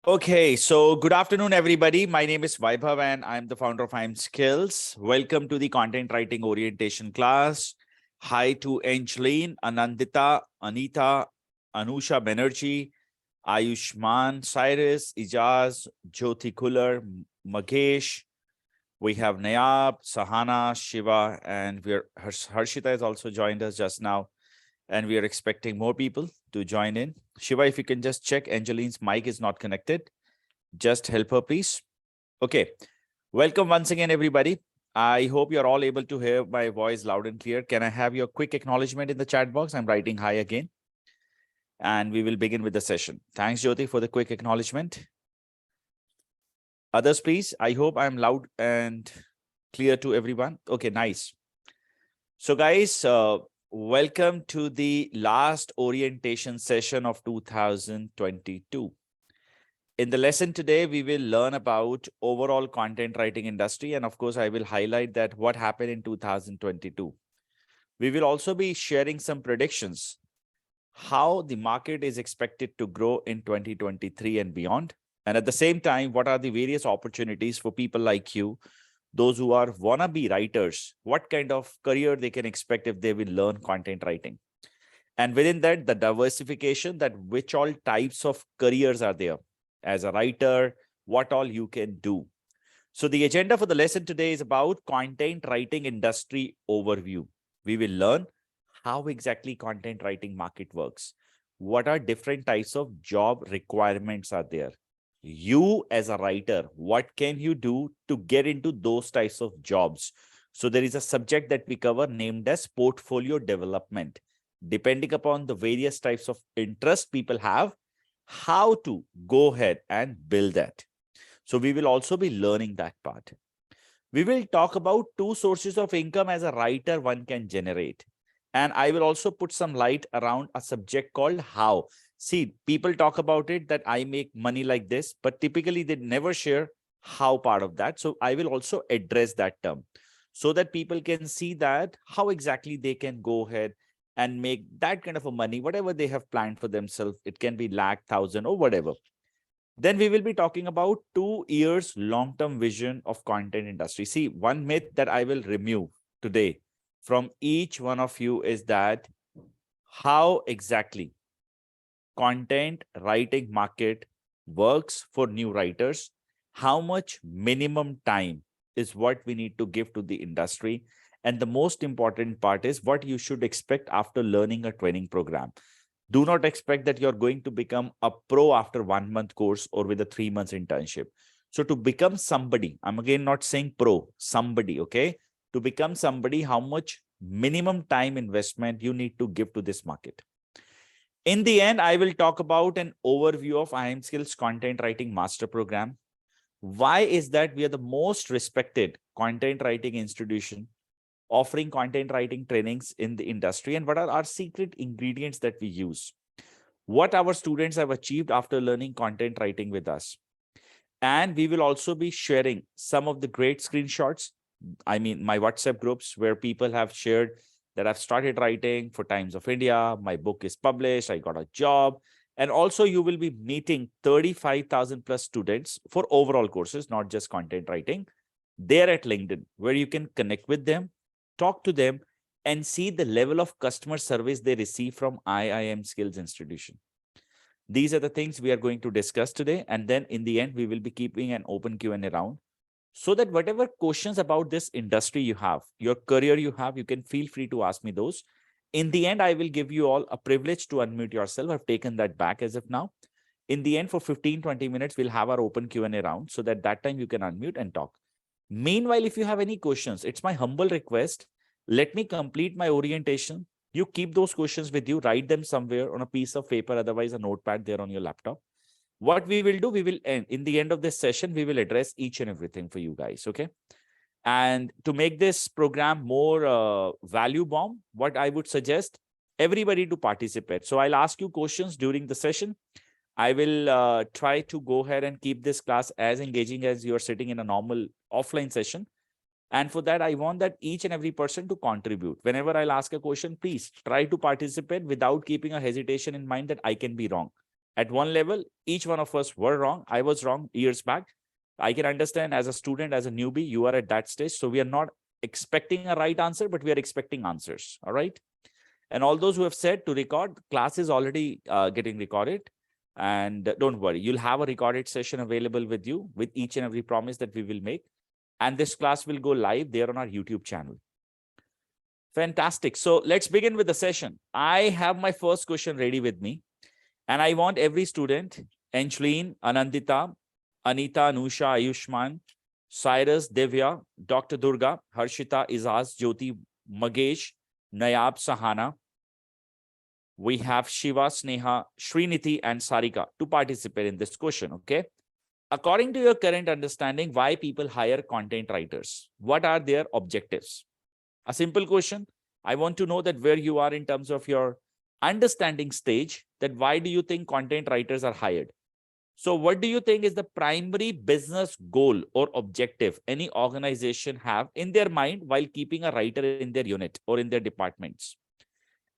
Okay, so good afternoon, everybody. My name is Vaibhav and I'm the founder of IIM Skills. Welcome to the content writing orientation class. Hi to Angeline, Anandita, Anita, Anusha Banerjee, Ayushman, Cyrus, Ijaz, Jyoti Kular, Magesh. We have Nayab, Sahana, Shiva, and Harshita has also joined us just now. And we are expecting more people to join in. Shiva, if you can just check, Angeline's mic is not connected. Just help her, please. Okay. Welcome once again, everybody. I hope you're all able to hear my voice loud and clear. Can I have your quick acknowledgement in the chat box? I'm writing hi again. And we will begin with the session. Thanks, Jyoti, for the quick acknowledgement. Others, please. I hope I'm loud and clear to everyone. Okay, nice. So, guys, welcome to the last orientation session of 2022. In the lesson today, we will learn about overall content writing industry. And of course, I will highlight that what happened in 2022. We will also be sharing some predictions, how the market is expected to grow in 2023 and beyond. And at the same time, what are the various opportunities for people like you, those who are wannabe writers, what kind of career they can expect if they will learn content writing. And within that, the diversification, that which all types of careers are there. As a writer, what all you can do. So the agenda for the lesson today is about content writing industry overview. We will learn how exactly content writing market works. What are different types of job requirements are there? You as a writer, what can you do to get into those types of jobs? So there is a subject that we cover named as portfolio development. Depending upon the various types of interest people have, how to go ahead and build that. So we will also be learning that part. We will talk about two sources of income as a writer one can generate. And I will also put some light around a subject called how. See, people talk about it that I make money like this, but typically they never share how part of that. So I will also address that term so that people can see that how exactly they can go ahead and make that kind of a money, whatever they have planned for themselves. It can be lakh, thousand or whatever. Then we will be talking about 2 years long-term vision of content industry. See, one myth that I will remove today from each one of you is that how exactly content writing market works for new writers, how much minimum time is what we need to give to the industry. And the most important part is what you should expect after learning a training program. Do not expect that you're going to become a pro after 1 month course or with a 3 months internship. So to become somebody, I'm again not saying pro, somebody, okay? To become somebody, how much minimum time investment you need to give to this market. In the end, I will talk about an overview of IIM Skills Content Writing Master Program. Why is that we are the most respected content writing institution offering content writing trainings in the industry, and what are our secret ingredients that we use? What our students have achieved after learning content writing with us. And we will also be sharing some of the great screenshots. I mean, my WhatsApp groups where people have shared that I've started writing for Times of India. My book is published. I got a job. And also you will be meeting 35,000 plus students for overall courses, not just content writing. There at LinkedIn, where you can connect with them, talk to them, and see the level of customer service they receive from IIM Skills Institution. These are the things we are going to discuss today. And then in the end, we will be keeping an open Q&A round so that whatever questions about this industry you have, your career you have, you can feel free to ask me those. In the end, I will give you all a privilege to unmute yourself. I've taken that back as of now. In the end, for 15-20 minutes, we'll have our open Q&A round so that time you can unmute and talk. Meanwhile, if you have any questions, it's my humble request. Let me complete my orientation. You keep those questions with you, write them somewhere on a piece of paper, otherwise a notepad there on your laptop. What we will do, we will end in the end of this session, we will address each and everything for you guys. Okay. And to make this program more value bomb, what I would suggest everybody to participate. So I'll ask you questions during the session. I will try to go ahead and keep this class as engaging as you're sitting in a normal offline session. And for that, I want that each and every person to contribute. Whenever I'll ask a question, please try to participate without keeping a hesitation in mind that I can be wrong. At one level, each one of us were wrong. I was wrong years back. I can understand as a student, as a newbie, you are at that stage. So we are not expecting a right answer, but we are expecting answers. All right. And all those who have said to record, class is already getting recorded. And don't worry, you'll have a recorded session available with you with each and every promise that we will make. And this class will go live there on our YouTube channel. Fantastic. So let's begin with the session. I have my first question ready with me. And I want every student, Angeline, Anandita, Anita, Anusha, Ayushman, Cyrus, Divya, Dr. Durga, Harshita, Izaz, Jyoti, Magesh, Nayab, Sahana. We have Shiva, Sneha, Sriniti, and Sarika to participate in this question, okay? According to your current understanding, why people hire content writers? What are their objectives? A simple question. I want to know that where you are in terms of your understanding stage, that why do you think content writers are hired? So what do you think is the primary business goal or objective any organization have in their mind while keeping a writer in their unit or in their departments?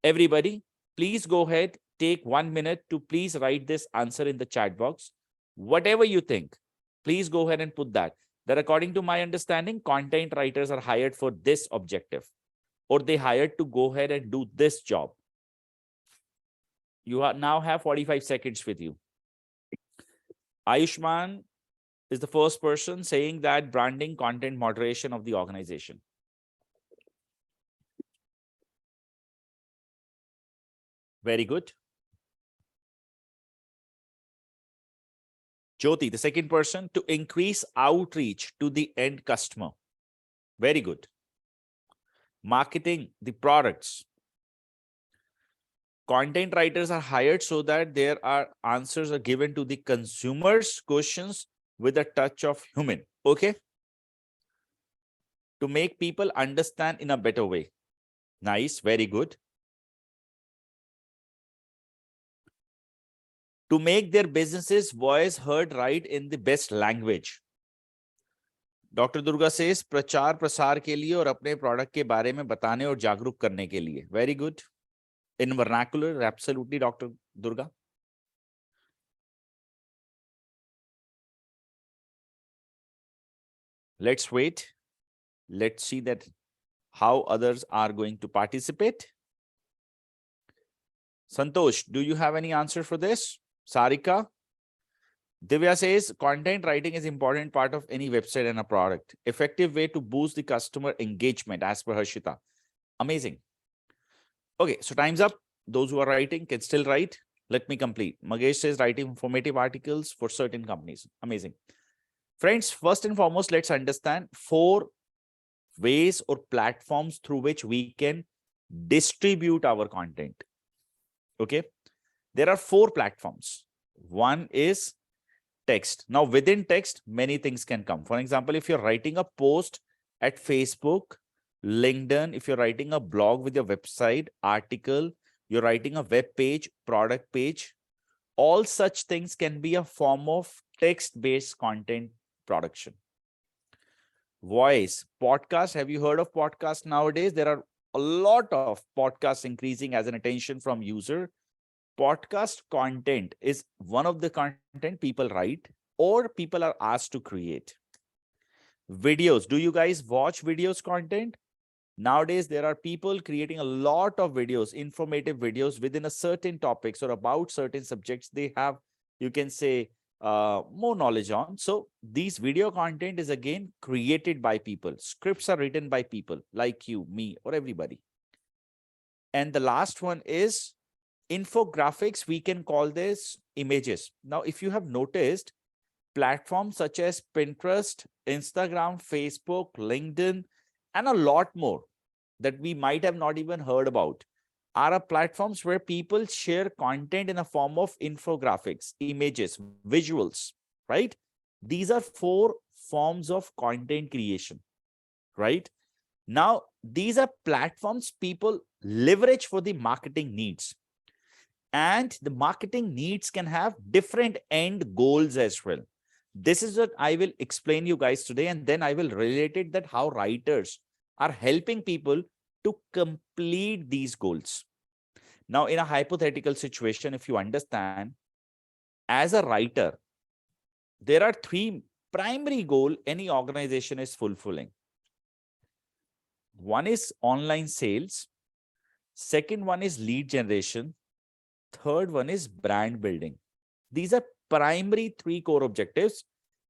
Everybody, please go ahead, take 1 minute to please write this answer in the chat box. Whatever you think, please go ahead and put that according to my understanding, content writers are hired for this objective, or they hired to go ahead and do this job. You now have 45 seconds with you. Ayushman is the first person saying that branding, content moderation of the organization. Very good. Jyoti, the second person, to increase outreach to the end customer. Very good. Marketing the products. Content writers are hired so that there are answers are given to the consumers' questions with a touch of human. Okay. To make people understand in a better way. Nice. Very good. To make their businesses voice heard right in the best language. Doctor Durga says प्रचार प्रसार के लिए और अपने product के बारे में बताने और जागरूक करने के लिए. Very good. In vernacular, absolutely doctor Durga. Let's wait. Let's see that how others are going to participate. Santosh, do you have any answer for this? Sarika? Divya says content writing is important part of any website and a product. Effective way to boost the customer engagement as per Harshita. Amazing. Okay, so time's up. Those who are writing can still write. Let me complete. Magesh says writing informative articles for certain companies. Amazing. Friends, first and foremost, let's understand 4 ways or platforms through which we can distribute our content. Okay. There are 4 platforms. One is text. Now, within text, many things can come. For example, if you're writing a post at Facebook, LinkedIn, if you're writing a blog with your website, article, you're writing a web page, product page, all such things can be a form of text-based content production. Voice, podcast. Have you heard of podcast nowadays? There are a lot of podcasts increasing as an attention from user. Podcast content is one of the content people write or people are asked to create. Videos. Do you guys watch videos content? Nowadays, there are people creating a lot of videos, informative videos within a certain topics or about certain subjects they have, you can say, more knowledge on. So these video content is again created by people. Scripts are written by people like you, me, or everybody. And the last one is infographics. We can call this images. Now, if you have noticed, platforms such as Pinterest, Instagram, Facebook, LinkedIn, and a lot more that we might have not even heard about are platforms where people share content in a form of infographics, images, visuals, right? These are 4 forms of content creation, right? Now, these are platforms people leverage for the marketing needs. And the marketing needs can have different end goals as well. This is what I will explain you guys today, and then I will relate it that how writers are helping people to complete these goals. Now, in a hypothetical situation, if you understand as a writer, there are three primary goals any organization is fulfilling. One is online sales. Second one is lead generation. Third one is brand building. These are primary three core objectives,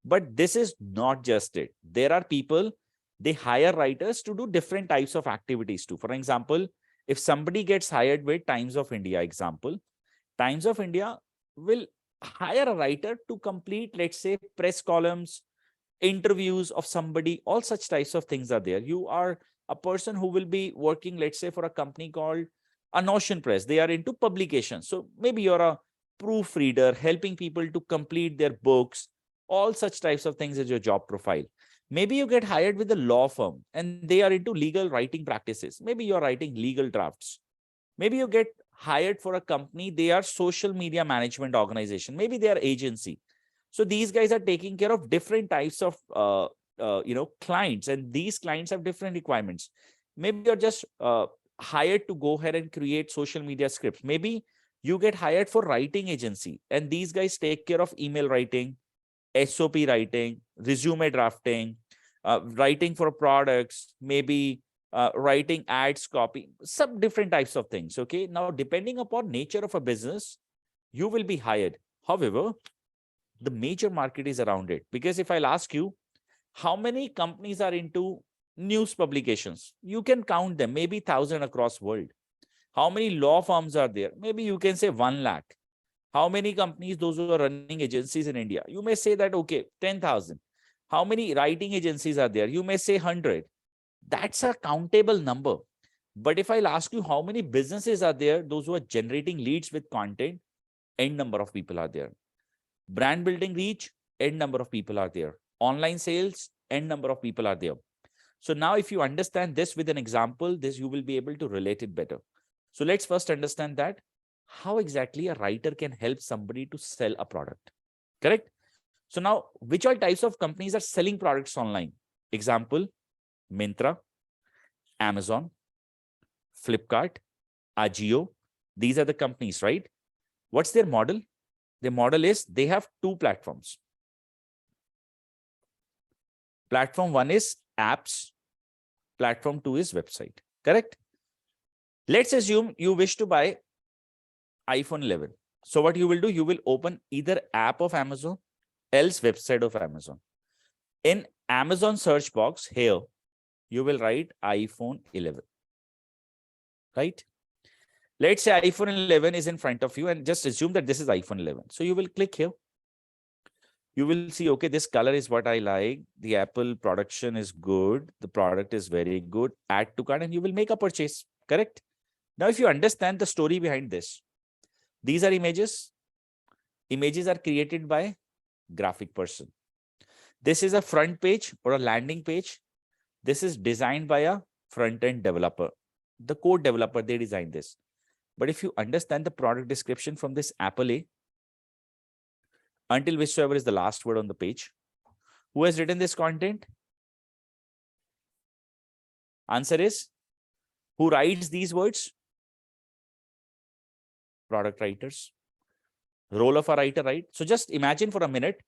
but this is not just it. There are people, they hire writers to do different types of activities too. For example, if somebody gets hired with Times of India example, Times of India will hire a writer to complete, let's say, press columns, interviews of somebody, all such types of things are there. You are a person who will be working, let's say, for a company called a Notion Press. They are into publications. So maybe you're a proofreader, helping people to complete their books, all such types of things is your job profile. Maybe you get hired with a law firm and they are into legal writing practices. Maybe you're writing legal drafts. Maybe you get hired for a company, they are social media management organization. Maybe they are agency. So these guys are taking care of different types of clients, and these clients have different requirements. Maybe you're just hired to go ahead and create social media scripts. Maybe you get hired for writing agency, and these guys take care of email writing, SOP writing, resume drafting, writing for products, maybe writing ads copy, some different types of things. Okay. Now, depending upon nature of a business, you will be hired. However, the major market is around it. Because if I'll ask you, how many companies are into news publications? You can count them, maybe 1,000 across world. How many law firms are there? Maybe you can say 1 lakh. How many companies, those who are running agencies in India? You may say that, okay, 10,000. How many writing agencies are there? You may say 100. That's a countable number. But if I'll ask you how many businesses are there, those who are generating leads with content, n number of people are there. Brand building reach, n number of people are there. Online sales, n number of people are there. So now if you understand this with an example, this you will be able to relate it better. So let's first understand that how exactly a writer can help somebody to sell a product. Correct? So now, which all types of companies are selling products online? Example, Myntra, Amazon, Flipkart, Ajio. These are the companies, right? What's their model? The model is they have two platforms. Platform one is apps. Platform two is website. Correct? Let's assume you wish to buy iPhone 11. So what you will do, you will open either app of Amazon, else website of Amazon. In Amazon search box here, you will write iPhone 11. Right? Let's say iPhone 11 is in front of you, and just assume that this is iPhone 11. So you will click here. You will see, okay, this color is what I like. The Apple production is good. The product is very good. Add to cart, and you will make a purchase. Correct? Now, if you understand the story behind this, these are images. Images are created by graphic person. This is a front page or a landing page. This is designed by a front-end developer. The code developer, they designed this. But if you understand the product description from this Apple A, until whichsoever is the last word on the page, who has written this content? Answer is, who writes these words? Product writers. Role of a writer, right? So just imagine for a minute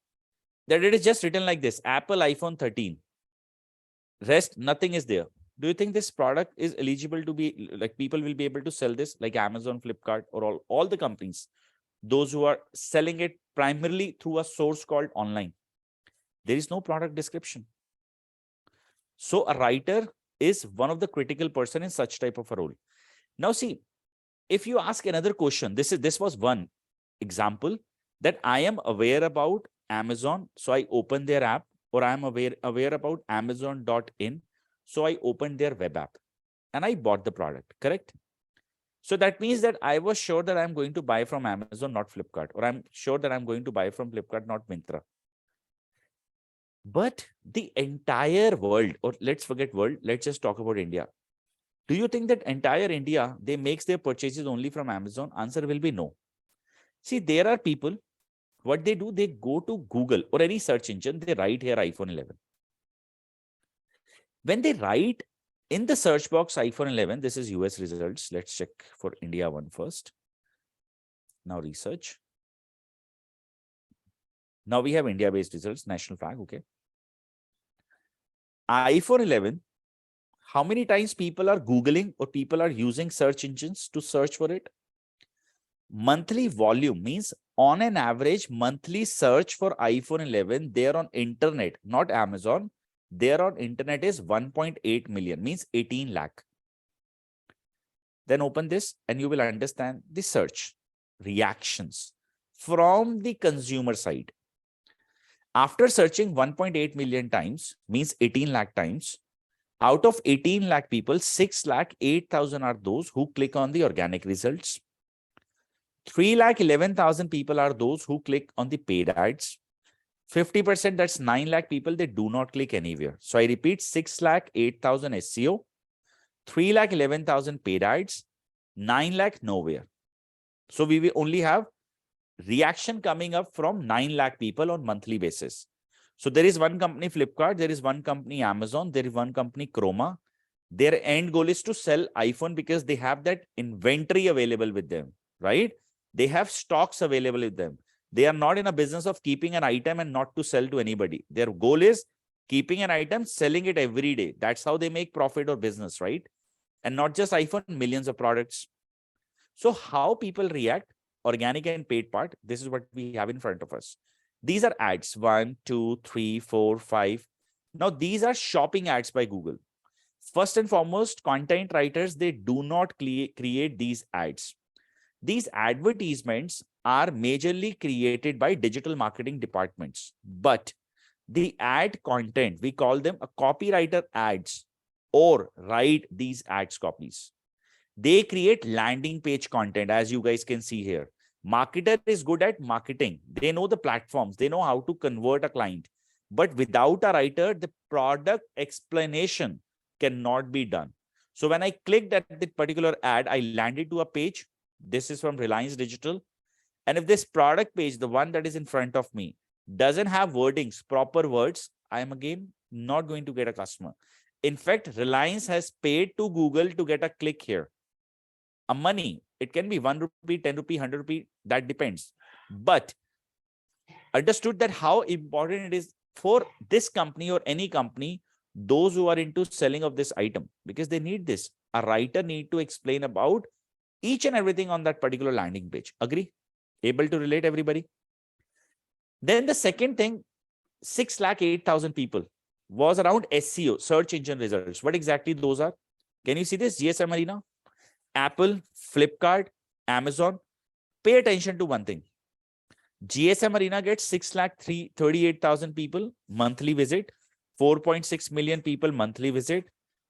that it is just written like this, Apple iPhone 13. Rest, nothing is there. Do you think this product is eligible to be, like people will be able to sell this like Amazon, Flipkart, or all the companies, those who are selling it primarily through a source called online? There is no product description. So a writer is one of the critical person in such type of a role. Now see, if you ask another question, this was one example that I am aware about Amazon, so I open their app, or I am aware about Amazon.in, so I opened their web app and I bought the product, correct? So that means that I was sure that I'm going to buy from Amazon, not Flipkart, or I'm sure that I'm going to buy from Flipkart, not Myntra. But the entire world, or let's forget world, let's just talk about India. Do you think that entire India, they makes their purchases only from Amazon? Answer will be no. See, there are people, what they do, they go to Google or any search engine, they write here iPhone 11. When they write in the search box iPhone 11, this is US results. Let's check for India one first. Now research. Now we have India-based results, national flag, okay. iPhone 11, how many times people are Googling or people are using search engines to search for it? Monthly volume means on an average monthly search for iPhone 11, there on internet, not Amazon, there on internet is 1.8 million, means 18 lakh. Then open this and you will understand the search reactions from the consumer side. After searching 1.8 million times, means 18 lakh times, out of 18 lakh people, 6 lakh 8,000 are those who click on the organic results. 3 lakh 11,000 people are those who click on the paid ads. 50%, that's 9 lakh people, they do not click anywhere. So I repeat, 6 lakh 8,000 SEO, 3 lakh 11,000 paid ads, 9 lakh nowhere. So we will only have reaction coming up from 9 lakh people on monthly basis. So there is one company Flipkart, there is one company Amazon, there is one company Chroma. Their end goal is to sell iPhone because they have that inventory available with them, right? They have stocks available with them. They are not in a business of keeping an item and not to sell to anybody. Their goal is keeping an item, selling it every day. That's how they make profit or business, right? And not just iPhone, millions of products. So how people react, organic and paid part, this is what we have in front of us. These are ads, 1, 2, 3, 4, 5. Now these are shopping ads by Google. First and foremost, content writers, they do not create these ads. These advertisements are majorly created by digital marketing departments. But the ad content, we call them a copywriter ads or write these ads copies. They create landing page content, as you guys can see here. Marketer is good at marketing. They know the platforms. They know how to convert a client. But without a writer, the product explanation cannot be done. So when I clicked at the particular ad, I landed to a page. This is from Reliance Digital. And if this product page, the one that is in front of me, doesn't have wordings, proper words, I am again not going to get a customer. In fact, Reliance has paid to Google to get a click here. A money, it can be 1 rupee, 10 rupee, 100 rupee, that depends. But understood that how important it is for this company or any company, those who are into selling of this item, because they need this. A writer need to explain about each and everything on that particular landing page. Agree? Able to relate, everybody? Then the second thing, 6 lakh 8,000 people was around SEO, search engine results. What exactly those are? Can you see this? GSM Arena, Apple, Flipkart, Amazon. Pay attention to one thing. GSM Arena gets 6 lakh 38,000 people monthly visit, 4.6 million people monthly visit,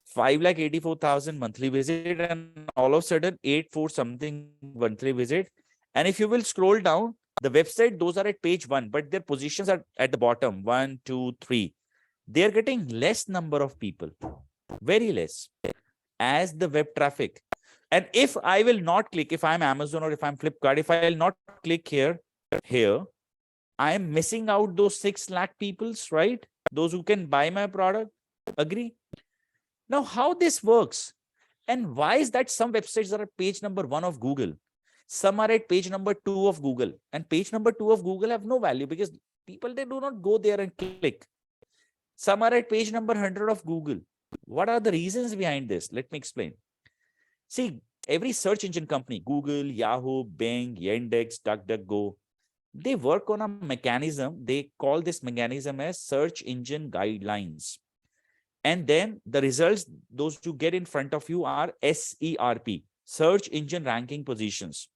5 lakh 84,000 monthly visit, and all of a sudden 8.4 something monthly visit. And if you will scroll down the website, those are at page 1, but their positions are at the bottom, 1, 2, 3. They're getting less number of people, very less as the web traffic. And if I will not click, if I'm Amazon or if I'm Flipkart, if I will not click here, I am missing out those 6 lakh peoples, right? Those who can buy my product. Agree? Now, how this works and why is that some websites are at page number 1 of Google? Some are at page number 2 of Google, and page number 2 of Google have no value because people, they do not go there and click. Some are at page number 100 of Google. What are the reasons behind this? Let me explain. See, every search engine company, Google, Yahoo, Bing, Yandex, DuckDuckGo, they work on a mechanism. They call this mechanism as search engine guidelines. And then the results, those you get in front of you are SERP, search engine ranking positions.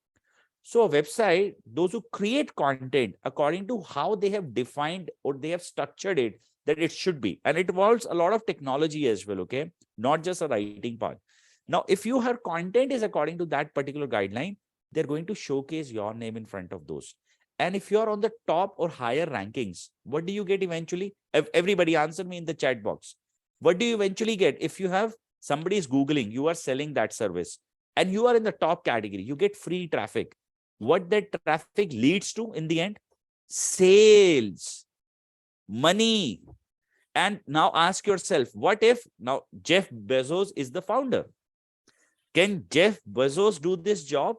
So a website, those who create content according to how they have defined or they have structured it, that it should be. And it involves a lot of technology as well, okay? Not just a writing part. Now, if your content is according to that particular guideline, they're going to showcase your name in front of those. And if you're on the top or higher rankings, what do you get eventually? Everybody answer me in the chat box. What do you eventually get? If you have somebody is Googling, you are selling that service and you are in the top category, you get free traffic. What that traffic leads to in the end? Sales, money. And now ask yourself, what if now Jeff Bezos is the founder? Can Jeff Bezos do this job?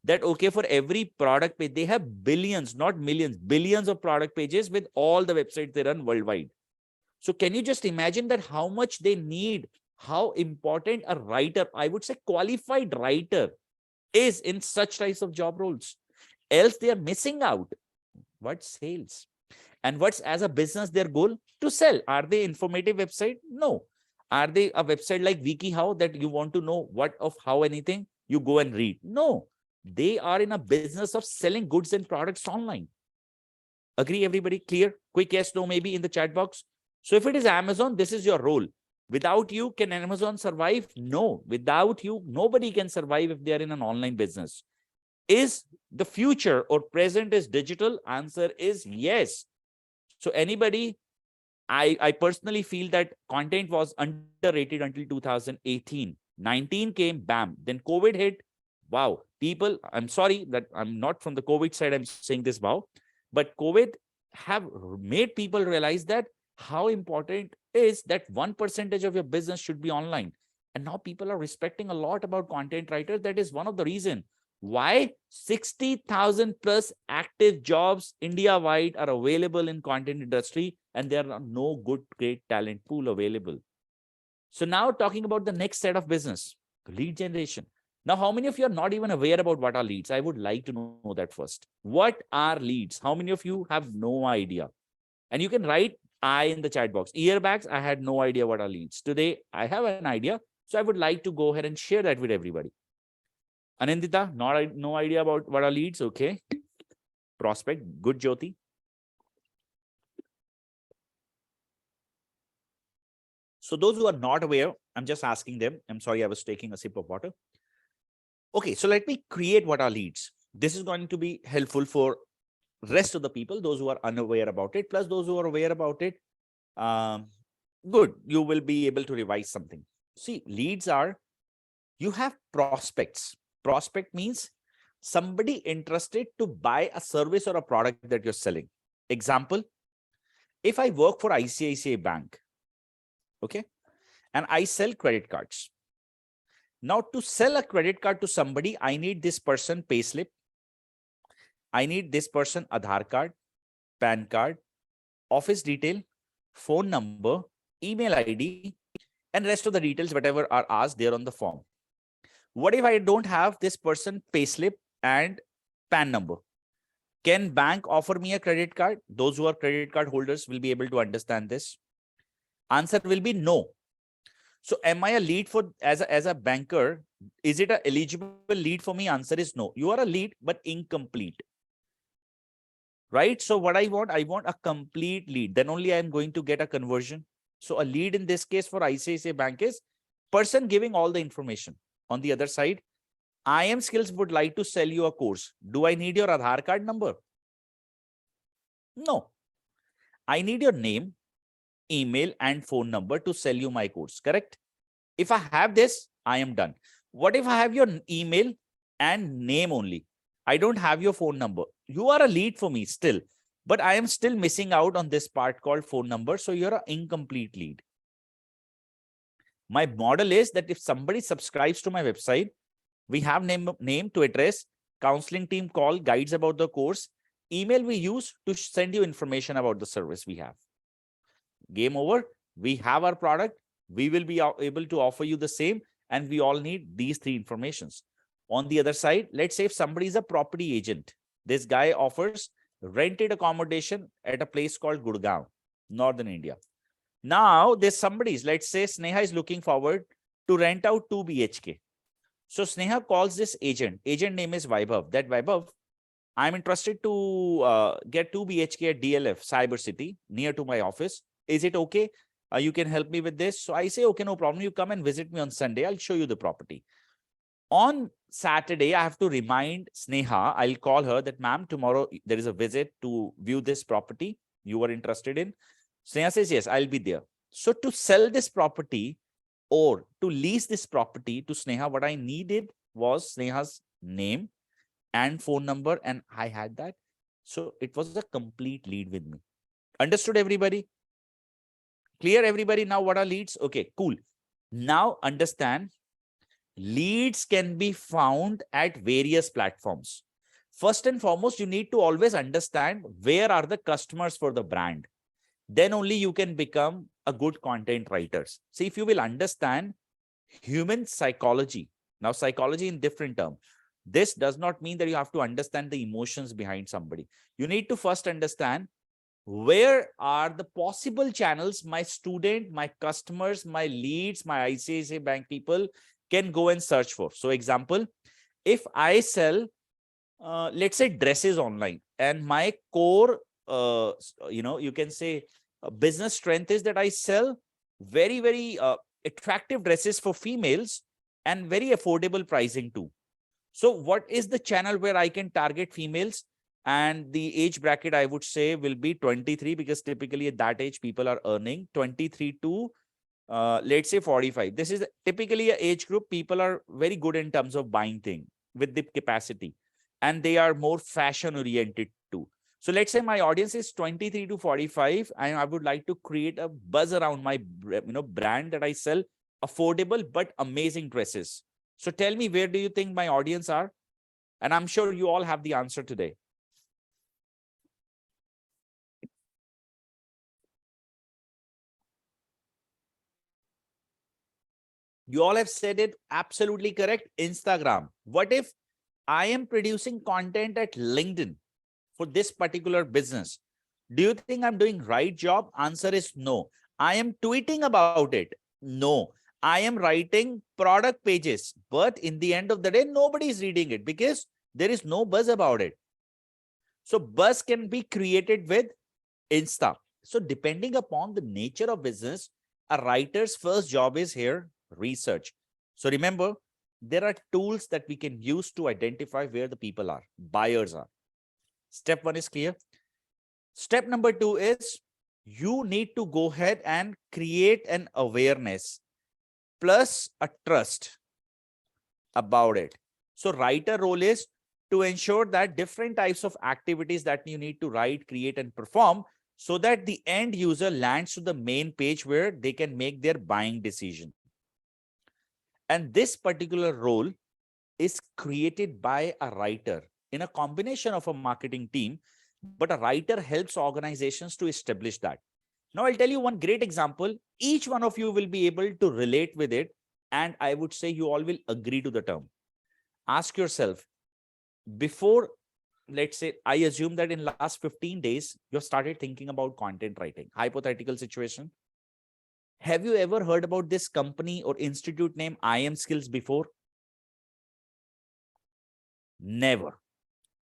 that, okay, for every product page, they have billions, not millions, billions of product pages with all the websites they run worldwide. So can you just imagine that how much they need, how important a writer, I would say qualified writer, is in such types of job roles? Else they are missing out. What sales? And what's as a business their goal? To sell. Are they informative website? No. Are they a website like WikiHow that you want to know what of how anything? You go and read. No. They are in a business of selling goods and products online. Agree, everybody? Clear? Quick yes, no, maybe in the chat box. So if it is Amazon, this is your role. Without you, can Amazon survive? No. Without you, nobody can survive if they are in an online business. Is the future or present is digital? Answer is yes. So anybody, I personally feel that content was underrated until 2018. 19 came, bam. Then COVID hit. Wow. People, I'm sorry that I'm not from the COVID side, I'm saying this wow. But COVID have made people realize that how important is that 1% of your business should be online. And now people are respecting a lot about content writers. That is one of the reasons why 60,000 plus active jobs India-wide are available in content industry, and there are no good, great talent pool available. So now talking about the next set of business, lead generation. Now, how many of you are not even aware about what are leads? I would like to know that first. What are leads? How many of you have no idea? And you can write I in the chat box. Yearbacks, I had no idea what are leads. Today, I have an idea. So I would like to go ahead and share that with everybody. Anindita, no idea about what are leads. Okay. Prospect. Good, Jyoti. So those who are not aware, I'm just asking them. I'm sorry, I was taking a sip of water. Okay, so let me create what are leads. This is going to be helpful for rest of the people, those who are unaware about it, plus those who are aware about it. Good, you will be able to revise something. See, leads are, you have prospects. Prospect means somebody interested to buy a service or a product that you're selling. Example, if I work for ICICI Bank, okay, and I sell credit cards. Now, to sell a credit card to somebody, I need this person payslip. I need this person Aadhaar card, PAN card, office detail, phone number, email ID, and rest of the details, whatever are asked there on the form. What if I don't have this person payslip and PAN number? Can bank offer me a credit card? Those who are credit card holders will be able to understand this. Answer will be no. So am I a lead for as a banker? Is it an eligible lead for me? Answer is no. You are a lead, but incomplete. Right? So what I want a complete lead. Then only I am going to get a conversion. So a lead in this case for ICICI Bank is person giving all the information. On the other side, IIM Skills would like to sell you a course. Do I need your Aadhaar card number? No. I need your name, email, and phone number to sell you my course, correct? If I have this, I am done. What if I have your email and name only? I don't have your phone number. You are a lead for me still, but I am still missing out on this part called phone number. So you're an incomplete lead. My model is that if somebody subscribes to my website, we have name to address, counseling team call, guides about the course, email we use to send you information about the service we have. Game over. We have our product. We will be able to offer you the same, and we all need these three informations. On the other side, let's say if somebody is a property agent, this guy offers rented accommodation at a place called Gurgaon, Northern India. Now there's somebody's, let's say Sneha is looking forward to rent out 2 BHK. So Sneha calls this agent. Agent name is Vaibhav. That Vaibhav, I'm interested to get 2 BHK at DLF, Cyber City, near to my office. Is it okay? You can help me with this. So I say, okay, no problem. You come and visit me on Sunday. I'll show you the property. On Saturday, I have to remind Sneha. I'll call her that, ma'am, tomorrow there is a visit to view this property you were interested in. Sneha says, yes, I'll be there. So to sell this property or to lease this property to Sneha, what I needed was Sneha's name and phone number, and I had that. So it was a complete lead with me. Understood, everybody? Clear, everybody? Now what are leads? Okay, cool. Now understand Leads can be found at various platforms. First and foremost, you need to always understand where are the customers for the brand. Then only you can become a good content writer. See, if you will understand human psychology, now psychology in different term, this does not mean that you have to understand the emotions behind somebody. You need to first understand where are the possible channels my student, my customers, my leads, my ICICI Bank people can go and search for. So example, if I sell, let's say dresses online, and my core, you can say business strength is that I sell very, very attractive dresses for females and very affordable pricing too. So what is the channel where I can target females? And the age bracket, I would say, will be 23, because typically at that age, people are earning 23 to, let's say 45. This is typically an age group. People are very good in terms of buying thing with the capacity, and they are more fashion oriented too. So let's say my audience is 23 to 45, and I would like to create a buzz around my brand that I sell affordable but amazing dresses. So tell me, where do you think my audience are? And I'm sure you all have the answer today. You all have said it absolutely correct. Instagram. What if I am producing content at LinkedIn for this particular business? Do you think I'm doing right job? Answer is no. I am tweeting about it. No. I am writing product pages, but in the end of the day, nobody is reading it because there is no buzz about it. So buzz can be created with Insta. So depending upon the nature of business, a writer's first job is here, research. So remember, there are tools that we can use to identify where the people are, buyers are. Step one is clear. Step number two is you need to go ahead and create an awareness plus a trust about it. So writer role is to ensure that different types of activities that you need to write, create, and perform, so that the end user lands to the main page where they can make their buying decision. And this particular role is created by a writer in a combination of a marketing team, but a writer helps organizations to establish that. Now, I'll tell you one great example. Each one of you will be able to relate with it, and I would say you all will agree to the term. Ask yourself, before, let's say, I assume that in last 15 days, you started thinking about content writing. Hypothetical situation. Have you ever heard about this company or institute named IIM Skills before? Never.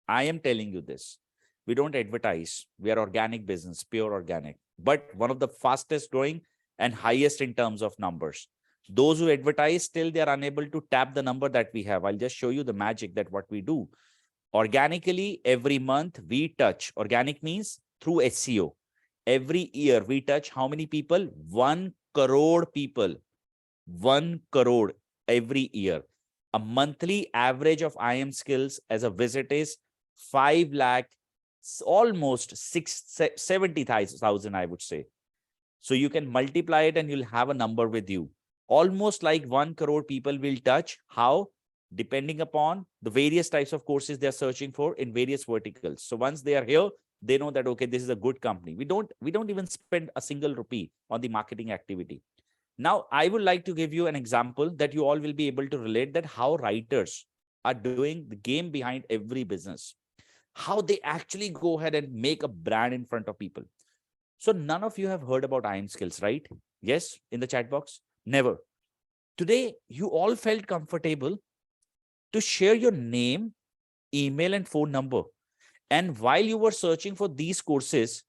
I am telling you this. We don't advertise. We are organic business, pure organic, but one of the fastest growing and highest in terms of numbers. Those who advertise, still they are unable to tap the number that we have. I'll just show you the magic that what we do. Organically, every month we touch. Organic means through SEO. Every year we touch how many people? 1 crore people. 1 crore every year. A monthly average of IIM Skills as a visit is 5 lakh, almost 70,000, I would say. So you can multiply it and you'll have a number with you. Almost like 1 crore people will touch. How? Depending upon the various types of courses they're searching for in various verticals. So once they are here, they know that, okay, this is a good company. We don't even spend a single rupee on the marketing activity. Now, I would like to give you an example that you all will be able to relate, that how writers are doing the game behind every business, how they actually go ahead and make a brand in front of people. So none of you have heard about IIM Skills, right? Yes, in the chat box? Never. Today, you all felt comfortable to share your name, email, and phone number. And while you were searching for these courses,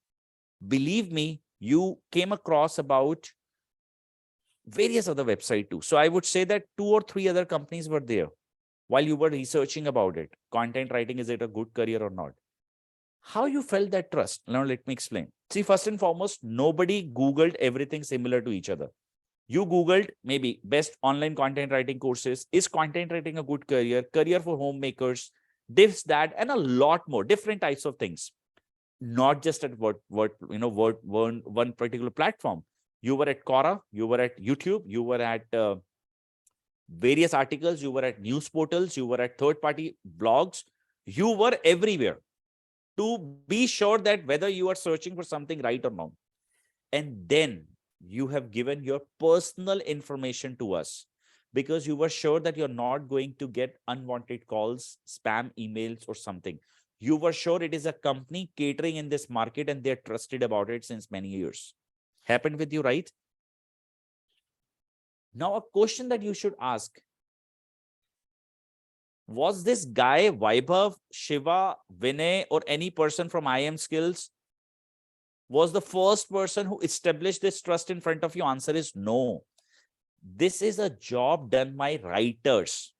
believe me, you came across about various other websites too. So I would say that 2 or 3 other companies were there while you were researching about it. Content writing, is it a good career or not? How you felt that trust? Now let me explain. See, first and foremost, nobody Googled everything similar to each other. You Googled maybe best online content writing courses. Is content writing a good career? Career for homemakers, this, that, and a lot more different types of things. Not just at one particular platform. You were at Quora, you were at YouTube, you were at various articles, you were at news portals, you were at third-party blogs, you were everywhere to be sure that whether you are searching for something right or not. And then you have given your personal information to us because you were sure that you're not going to get unwanted calls, spam emails, or something. You were sure it is a company catering in this market and they're trusted about it since many years. Happened with you, right? Now, a question that you should ask: was this guy Vaibhav, Shiva, Vinay, or any person from IIM Skills was the first person who established this trust in front of you? Answer is no. This is a job done by writers.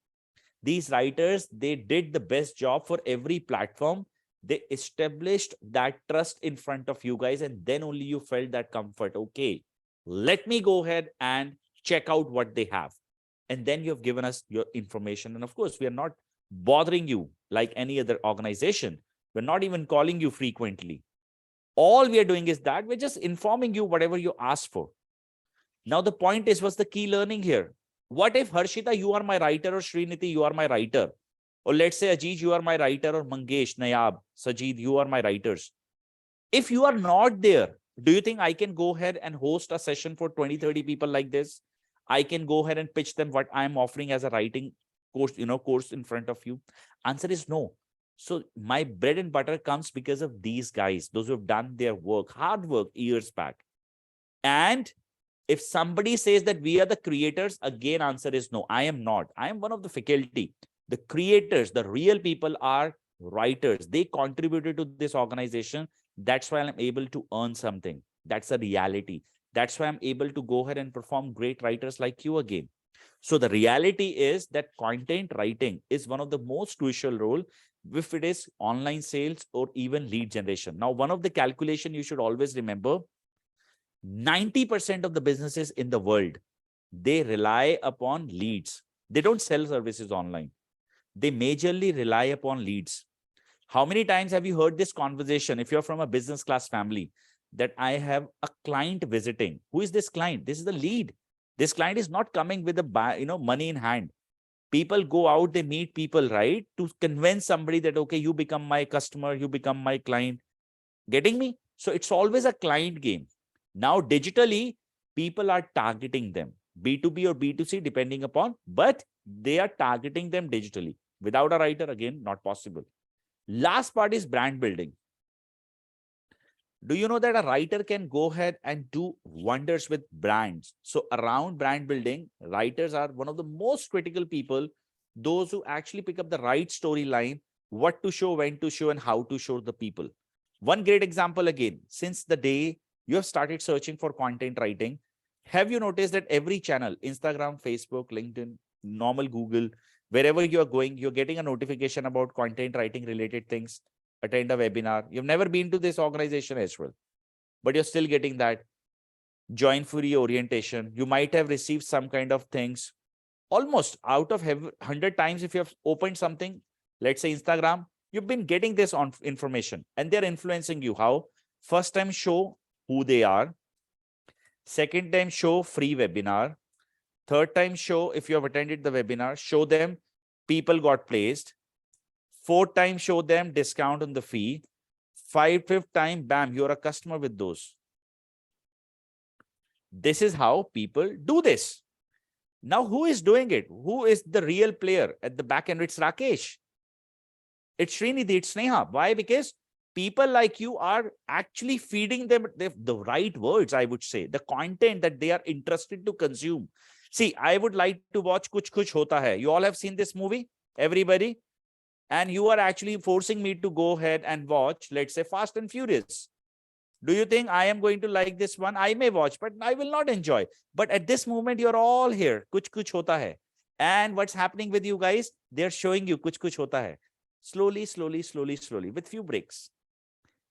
These writers, they did the best job for every platform. They established that trust in front of you guys, and then only you felt that comfort. Okay, let me go ahead and check out what they have. And then you have given us your information. And of course, we are not bothering you like any other organization. We're not even calling you frequently. All we are doing is that we're just informing you whatever you ask for. Now, the point is, what's the key learning here? What if, Harshita, you are my writer, or Sriniti, you are my writer? Or let's say, Ajit, you are my writer, or Mangesh, Nayab, Sajid, you are my writers. If you are not there, do you think I can go ahead and host a session for 20, 30 people like this? I can go ahead and pitch them what I'm offering as a writing course, course in front of you? Answer is no. So my bread and butter comes because of these guys, those who have done their work, hard work years back. And if somebody says that we are the creators, again, answer is no, I am not. I am one of the faculty. The creators, the real people are writers. They contributed to this organization. That's why I'm able to earn something. That's a reality. That's why I'm able to go ahead and perform great writers like you again. So the reality is that content writing is one of the most crucial role if it is online sales or even lead generation. Now, one of the calculation you should always remember, 90% of the businesses in the world, they rely upon leads. They don't sell services online. They majorly rely upon leads. How many times have you heard this conversation, if you're from a business class family, that I have a client visiting? Who is this client? This is the lead. This client is not coming with the money in hand. People go out, they meet people, right? To convince somebody that, okay, you become my customer, you become my client. Getting me? So it's always a client game. Now, digitally, people are targeting them, B2B or B2C, depending upon, but they are targeting them digitally. Without a writer, again, not possible. Last part is brand building. Do you know that a writer can go ahead and do wonders with brands? So around brand building, writers are one of the most critical people, those who actually pick up the right storyline, what to show, when to show, and how to show the people. One great example again, since the day you have started searching for content writing, have you noticed that every channel, Instagram, Facebook, LinkedIn, normal Google, wherever you are going, you're getting a notification about content writing related things, attend a webinar. You've never been to this organization as well, but you're still getting that. Join free orientation. You might have received some kind of things. Almost out of 100 times, if you have opened something, let's say Instagram, you've been getting this on information and they're influencing you. How? First time, show who they are. Second time, show free webinar. Third time, show if you have attended the webinar, show them people got placed. Fourth time, show them discount on the fee. Fifth time, bam, you're a customer with those. This is how people do this. Now, who is doing it? Who is the real player at the back end? It's Rakesh. It's Srinidhi, it's Sneha. Why? Because people like you are actually feeding them the right words, I would say, the content that they are interested to consume. See, I would like to watch Kuch Kuch Hota Hai. You all have seen this movie, everybody? And you are actually forcing me to go ahead and watch, let's say, Fast and Furious. Do you think I am going to like this one? I may watch, but I will not enjoy. But at this moment, you're all here. Kuch Kuch Hota Hai. And what's happening with you guys? They're showing you Kuch Kuch Hota Hai. Slowly, slowly, slowly, slowly, with few breaks.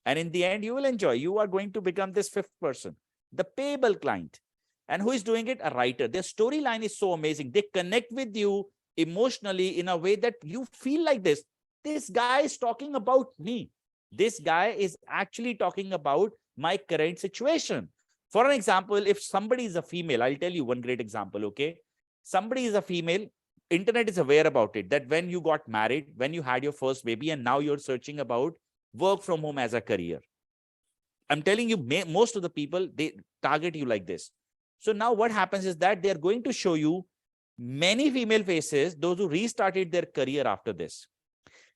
And in the end, you will enjoy. You are going to become this fifth person, the payable client. And who is doing it? A writer. Their storyline is so amazing. They connect with you emotionally in a way that you feel like this. This guy is talking about me. This guy is actually talking about my current situation. For an example, if somebody is a female, I'll tell you one great example, okay? somebody is a female, internet is aware about it, that when you got married, when you had your first baby, and now you're searching about work from home as a career. I'm telling you, most of the people, they target you like this. So now what happens is that they're going to show you many female faces, those who restarted their career after this.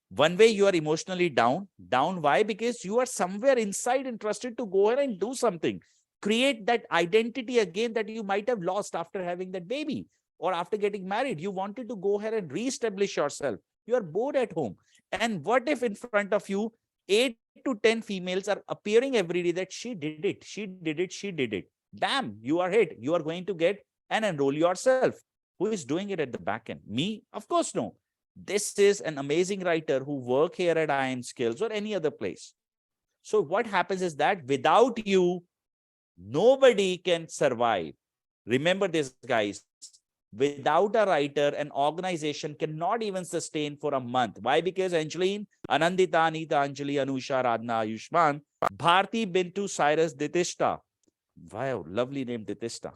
One way you are emotionally down. Why? Because you are somewhere inside interested to go ahead and do something. Create that identity again that you might have lost after having that baby or after getting married. You wanted to go ahead and reestablish yourself. You are bored at home. And what if in front of you, 8 to 10 females are appearing every day that she did it, she did it, she did it. Bam, you are hit. You are going to get and enroll yourself. Who is doing it at the back end? Me? Of course, no. This is an amazing writer who work here at IIM Skills or any other place. So what happens is that without you, nobody can survive. Remember this, guys. Without a writer, an organization cannot even sustain for a month. Why? Because Angeline, Anandita, Anita, Anjali, Anusha, Radna, Ayushman, Bharti, Bintu, Cyrus, Ditishta. Wow, lovely name, Ditishta.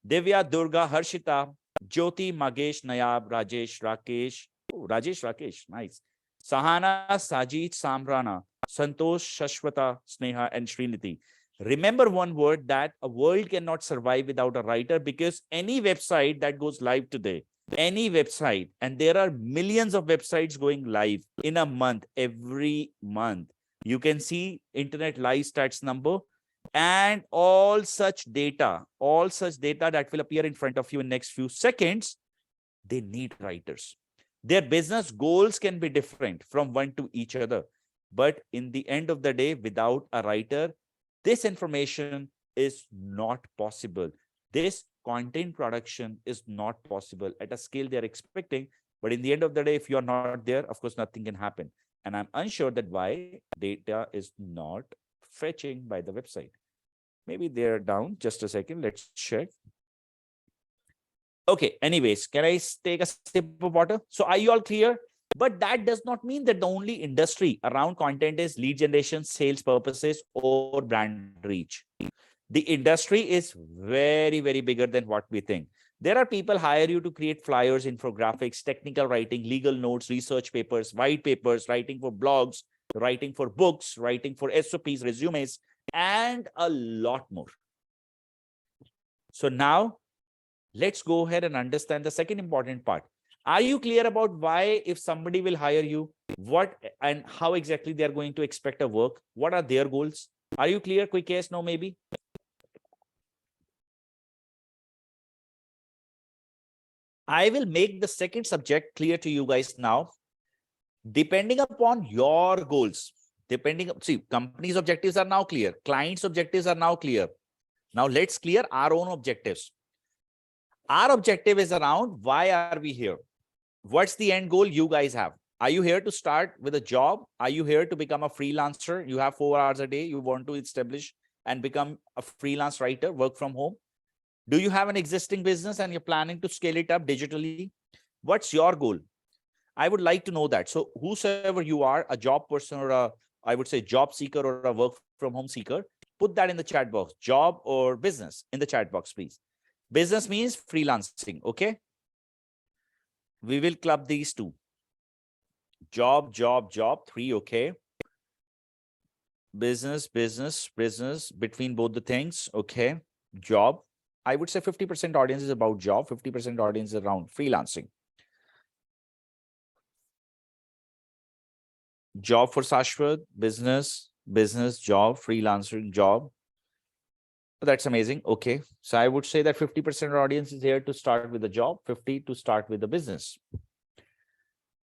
Divya, Durga, Harshita, Jyoti, Magesh, Nayab, Rajesh, Rakesh. Oh, Rajesh, Rakesh, nice. Sahana, Sajid, Samrana, Santosh, Shashwata, Sneha, and Sriniti. Remember one word, that a world cannot survive without a writer, because any website that goes live today, any website, and there are millions of websites going live in a month, every month. You can see internet live stats number and all such data that will appear in front of you in next few seconds. They need writers. Their business goals can be different from one to each other. But in the end of the day, without a writer, this information is not possible. This content production is not possible at a scale they're expecting. But in the end of the day, if you're not there, of course, nothing can happen. And I'm unsure that why data is not fetching by the website. Maybe they're down. Just a second. Let's check. Okay, anyways, can I take a sip of water? So are you all clear? But that does not mean that the only industry around content is lead generation, sales purposes, or brand reach. The industry is very, very bigger than what we think. There are people hire you to create flyers, infographics, technical writing, legal notes, research papers, white papers, writing for blogs, writing for books, writing for SOPs, resumes, and a lot more. So now let's go ahead and understand the second important part. Are you clear about why, if somebody will hire you, what and how exactly they are going to expect a work? What are their goals? Are you clear? Quick yes, no, maybe? I will make the second subject clear to you guys now. Depending upon your goals, see, company's objectives are now clear. Client's objectives are now clear. Now let's clear our own objectives. Our objective is around why are we here? What's the end goal you guys have? Are you here to start with a job? Are you here to become a freelancer? You have 4 hours a day. You want to establish and become a freelance writer, work from home. Do you have an existing business and you're planning to scale it up digitally? What's your goal? I would like to know that. So whosoever you are, a job person or a, I would say, job seeker or a work from home seeker, put that in the chat box. Job or business in the chat box, please. Business means freelancing, okay? We will club these two. Job, 3, okay? Business, between both the things, okay? Job. I would say 50% audience is about job, 50% audience is around freelancing. Job for Shashwat, business, job, freelancer, job. That's amazing. Okay. So I would say that 50% audience is here to start with the job, 50 to start with the business.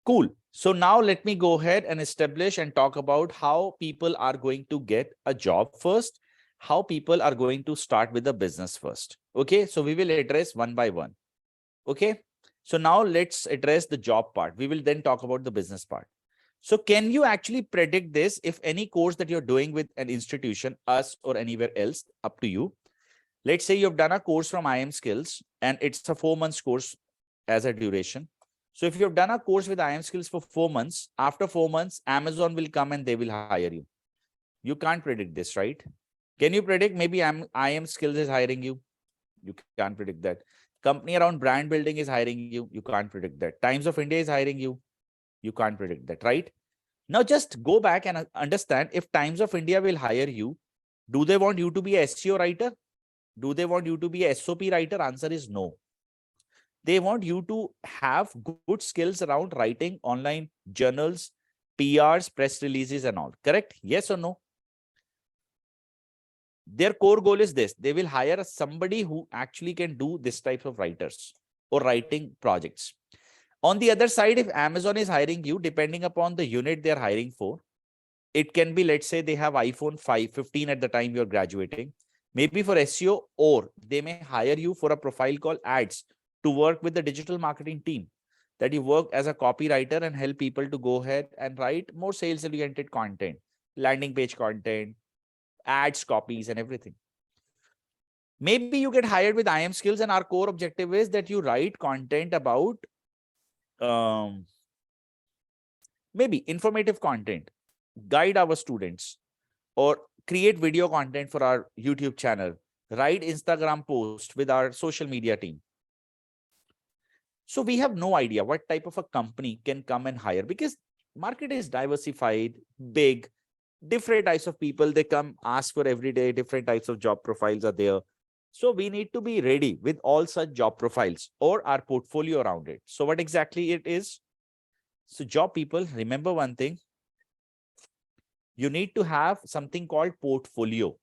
Cool. So now let me go ahead and establish and talk about how people are going to get a job first, how people are going to start with the business first. Okay. So we will address one by one. Okay. So now let's address the job part. We will then talk about the business part. So can you actually predict this? If any course that you're doing with an institution, us or anywhere else, up to you. Let's say you've done a course from IIM Skills and it's a 4 months course as a duration. So if you've done a course with IIM Skills for 4 months, after 4 months, Amazon will come and they will hire you. You can't predict this, right? Can you predict maybe IIM Skills is hiring you? You can't predict that. Company around brand building is hiring you. You can't predict that. Times of India is hiring you. You can't predict that, right? Now just go back and understand, if Times of India will hire you, do they want you to be a SEO writer? Do they want you to be a SOP writer? Answer is no. They want you to have good skills around writing online journals, PRs, press releases and all. Correct? Yes or no? Their core goal is this. They will hire somebody who actually can do this type of writers or writing projects. On the other side, if Amazon is hiring you, depending upon the unit they're hiring for, it can be, let's say they have iPhone 15 at the time you're graduating, maybe for SEO, or they may hire you for a profile called ads to work with the digital marketing team, that you work as a copywriter and help people to go ahead and write more sales oriented content, landing page content, ads, copies and everything. Maybe you get hired with IIM skills, and our core objective is that you write content about maybe informative content, guide our students, or create video content for our YouTube channel, write Instagram post with our social media team. So we have no idea what type of a company can come and hire, because market is diversified, big, different types of people. They come ask for every day, different types of job profiles are there. So we need to be ready with all such job profiles or our portfolio around it. So what exactly it is? So job people, remember one thing, you need to have something called portfolio.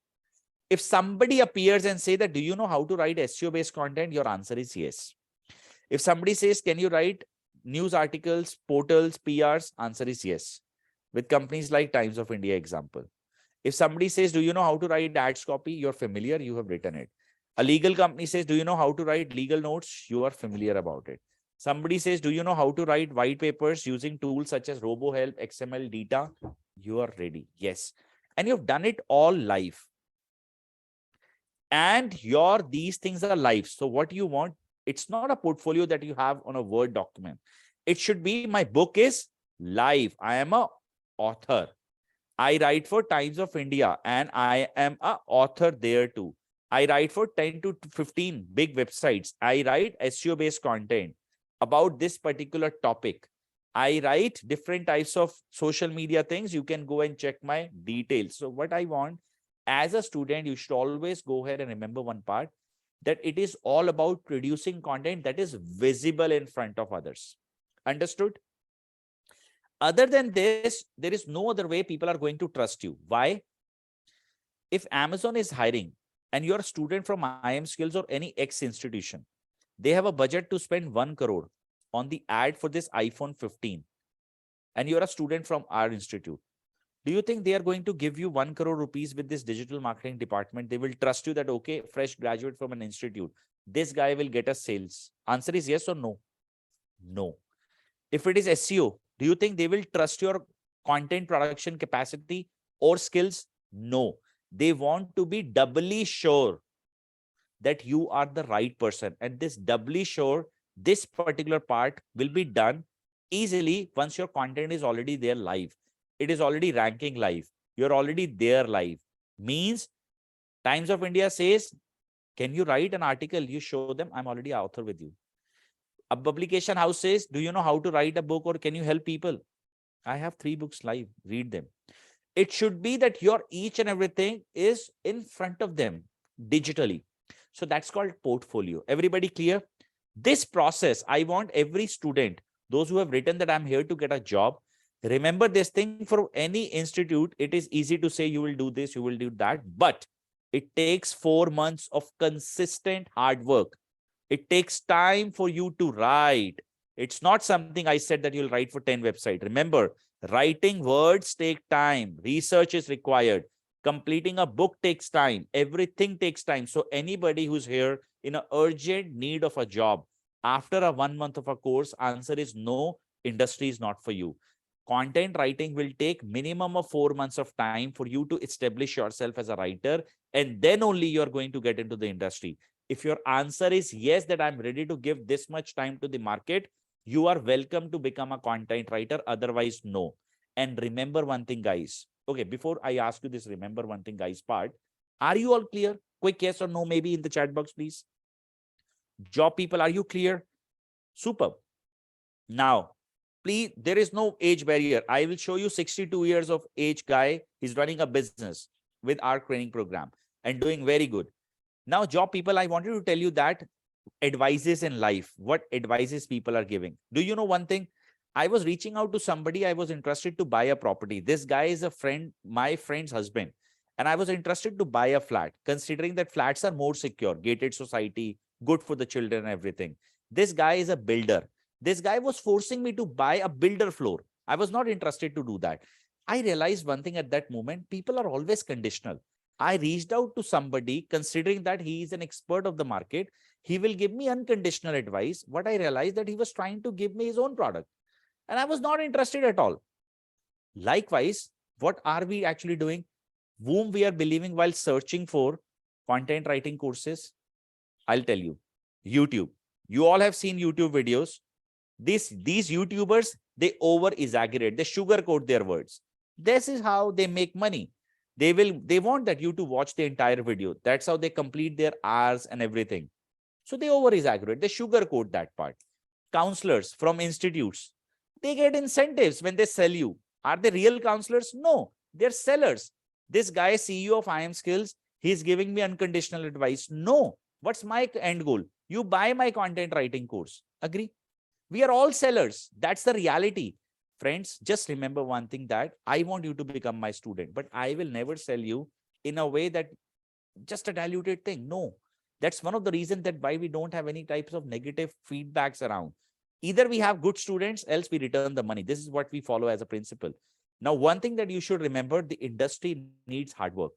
If somebody appears and say that, do you know how to write SEO based content? Your answer is yes. If somebody says, can you write news articles, portals, PRs? Answer is yes. With companies like Times of India example. If somebody says, do you know how to write ads copy? You're familiar, you have written it. A legal company says, do you know how to write legal notes? You are familiar about it. Somebody says, do you know how to write white papers using tools such as RoboHelp, XML, Data? You are ready. Yes. And you've done it all live. And these things are live. So what you want, it's not a portfolio that you have on a Word document. It should be, my book is live. I am a author. I write for Times of India and I am a author there too. I write for 10 to 15 big websites. I write SEO based content about this particular topic. I write different types of social media things. You can go and check my details. So what I want, as a student, you should always go ahead and remember one part, that it is all about producing content that is visible in front of others. Understood? Other than this, there is no other way people are going to trust you. Why? If Amazon is hiring and you're a student from IIM Skills or any X institution, they have a budget to spend 1 crore on the ad for this iPhone 15, and you're a student from our institute. Do you think they are going to give you 1 crore rupees with this digital marketing department? They will trust you that, okay, fresh graduate from an institute, this guy will get us sales. Answer is yes or no? No. If it is SEO, do you think they will trust your content production capacity or skills? No. They want to be doubly sure that you are the right person. And this doubly sure, this particular part will be done easily once your content is already there live. It is already ranking live. You're already there live. Means Times of India says, can you write an article? You show them, I'm already an author with you. A publication house says, do you know how to write a book or can you help people? I have 3 books live, read them. It should be that your each and everything is in front of them digitally. So that's called portfolio. Everybody clear? This process, I want every student, those who have written that I'm here to get a job, remember this thing. For any institute, it is easy to say you will do this, you will do that, but it takes 4 months of consistent hard work. It takes time for you to write. It's not something I said that you'll write for 10 websites. Remember, writing words take time. Research is required. Completing a book takes time. Everything takes time. So anybody who's here in an urgent need of a job, after a 1 month of a course, answer is no, industry is not for you. Content writing will take minimum of 4 months of time for you to establish yourself as a writer, and then only you're going to get into the industry. If your answer is yes, that I'm ready to give this much time to the market, you are welcome to become a content writer. Otherwise, no. And remember one thing, guys. Okay, before I ask you this, remember one thing, guys, part. Are you all clear? Quick yes or no, maybe in the chat box, please. Job people, are you clear? Superb. Now, please, there is no age barrier. I will show you 62 years of age guy. He's running a business with our training program and doing very good. Now, job people, I wanted to tell you that advices in life, what advices people are giving. Do you know one thing? I was reaching out to somebody. I was interested to buy a property. This guy is a friend, my friend's husband. And I was interested to buy a flat, considering that flats are more secure, gated society, good for the children and everything. This guy is a builder. This guy was forcing me to buy a builder floor. I was not interested to do that. I realized one thing at that moment, people are always conditional. I reached out to somebody considering that he is an expert of the market. He will give me unconditional advice. What I realized that he was trying to give me his own product and I was not interested at all. Likewise, what are we actually doing? Whom we are believing while searching for content writing courses? I'll tell you, YouTube. You all have seen YouTube videos. These YouTubers, they over exaggerate, they sugarcoat their words. This is how they make money. They want that you to watch the entire video. That's how they complete their hours and everything. So they over exaggerate, they sugarcoat that part. Counselors from institutes, they get incentives when they sell you. Are they real counselors? No, they're sellers. This guy, CEO of IIM Skills, he's giving me unconditional advice. No, what's my end goal? You buy my content writing course. Agree? We are all sellers. That's the reality. Friends, just remember one thing, that I want you to become my student, but I will never sell you in a way that just a diluted thing. No, that's one of the reasons that why we don't have any types of negative feedbacks around. Either we have good students, else we return the money. This is what we follow as a principle. Now, one thing that you should remember, the industry needs hard work.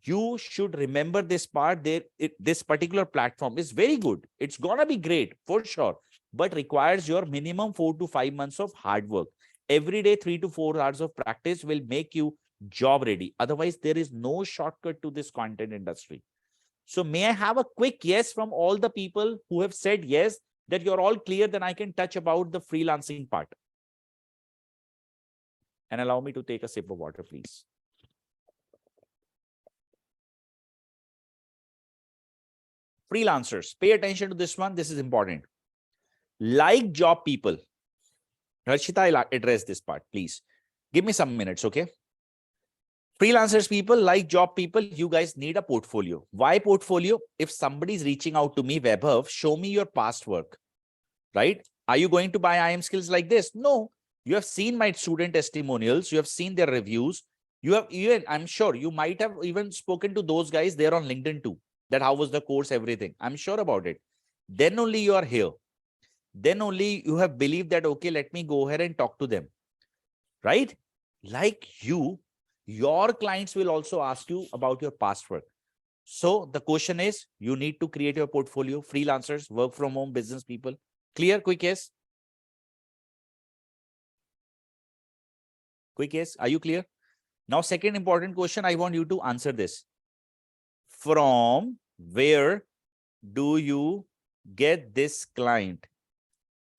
You should remember this part there. This particular platform is very good. It's gonna be great for sure, but requires your minimum 4 to 5 months of hard work. Every day, 3 to 4 hours of practice will make you job ready. Otherwise, there is no shortcut to this content industry. So may I have a quick yes from all the people who have said yes, that you're all clear? Then I can touch about the freelancing part. And allow me to take a sip of water, please. Freelancers, pay attention to this one. This is important. Like job people. Harshita, I'll address this part, please. Give me some minutes, okay? Freelancers people, like job people, you guys need a portfolio. Why portfolio? If somebody is reaching out to me, Vaibhav, show me your past work, right? Are you going to buy IIM Skills like this? No. You have seen my student testimonials. You have seen their reviews. You have even, I'm sure you might have even spoken to those guys there on LinkedIn too, that how was the course, everything. I'm sure about it. Then only you are here. Then only you have believed that, okay, let me go ahead and talk to them, right? Like you, your clients will also ask you about your past work. So the question is, you need to create your portfolio. Freelancers, work from home, business people. Clear? Quick yes? Quick yes? Are you clear? Now, second important question, I want you to answer this. From where do you get this client?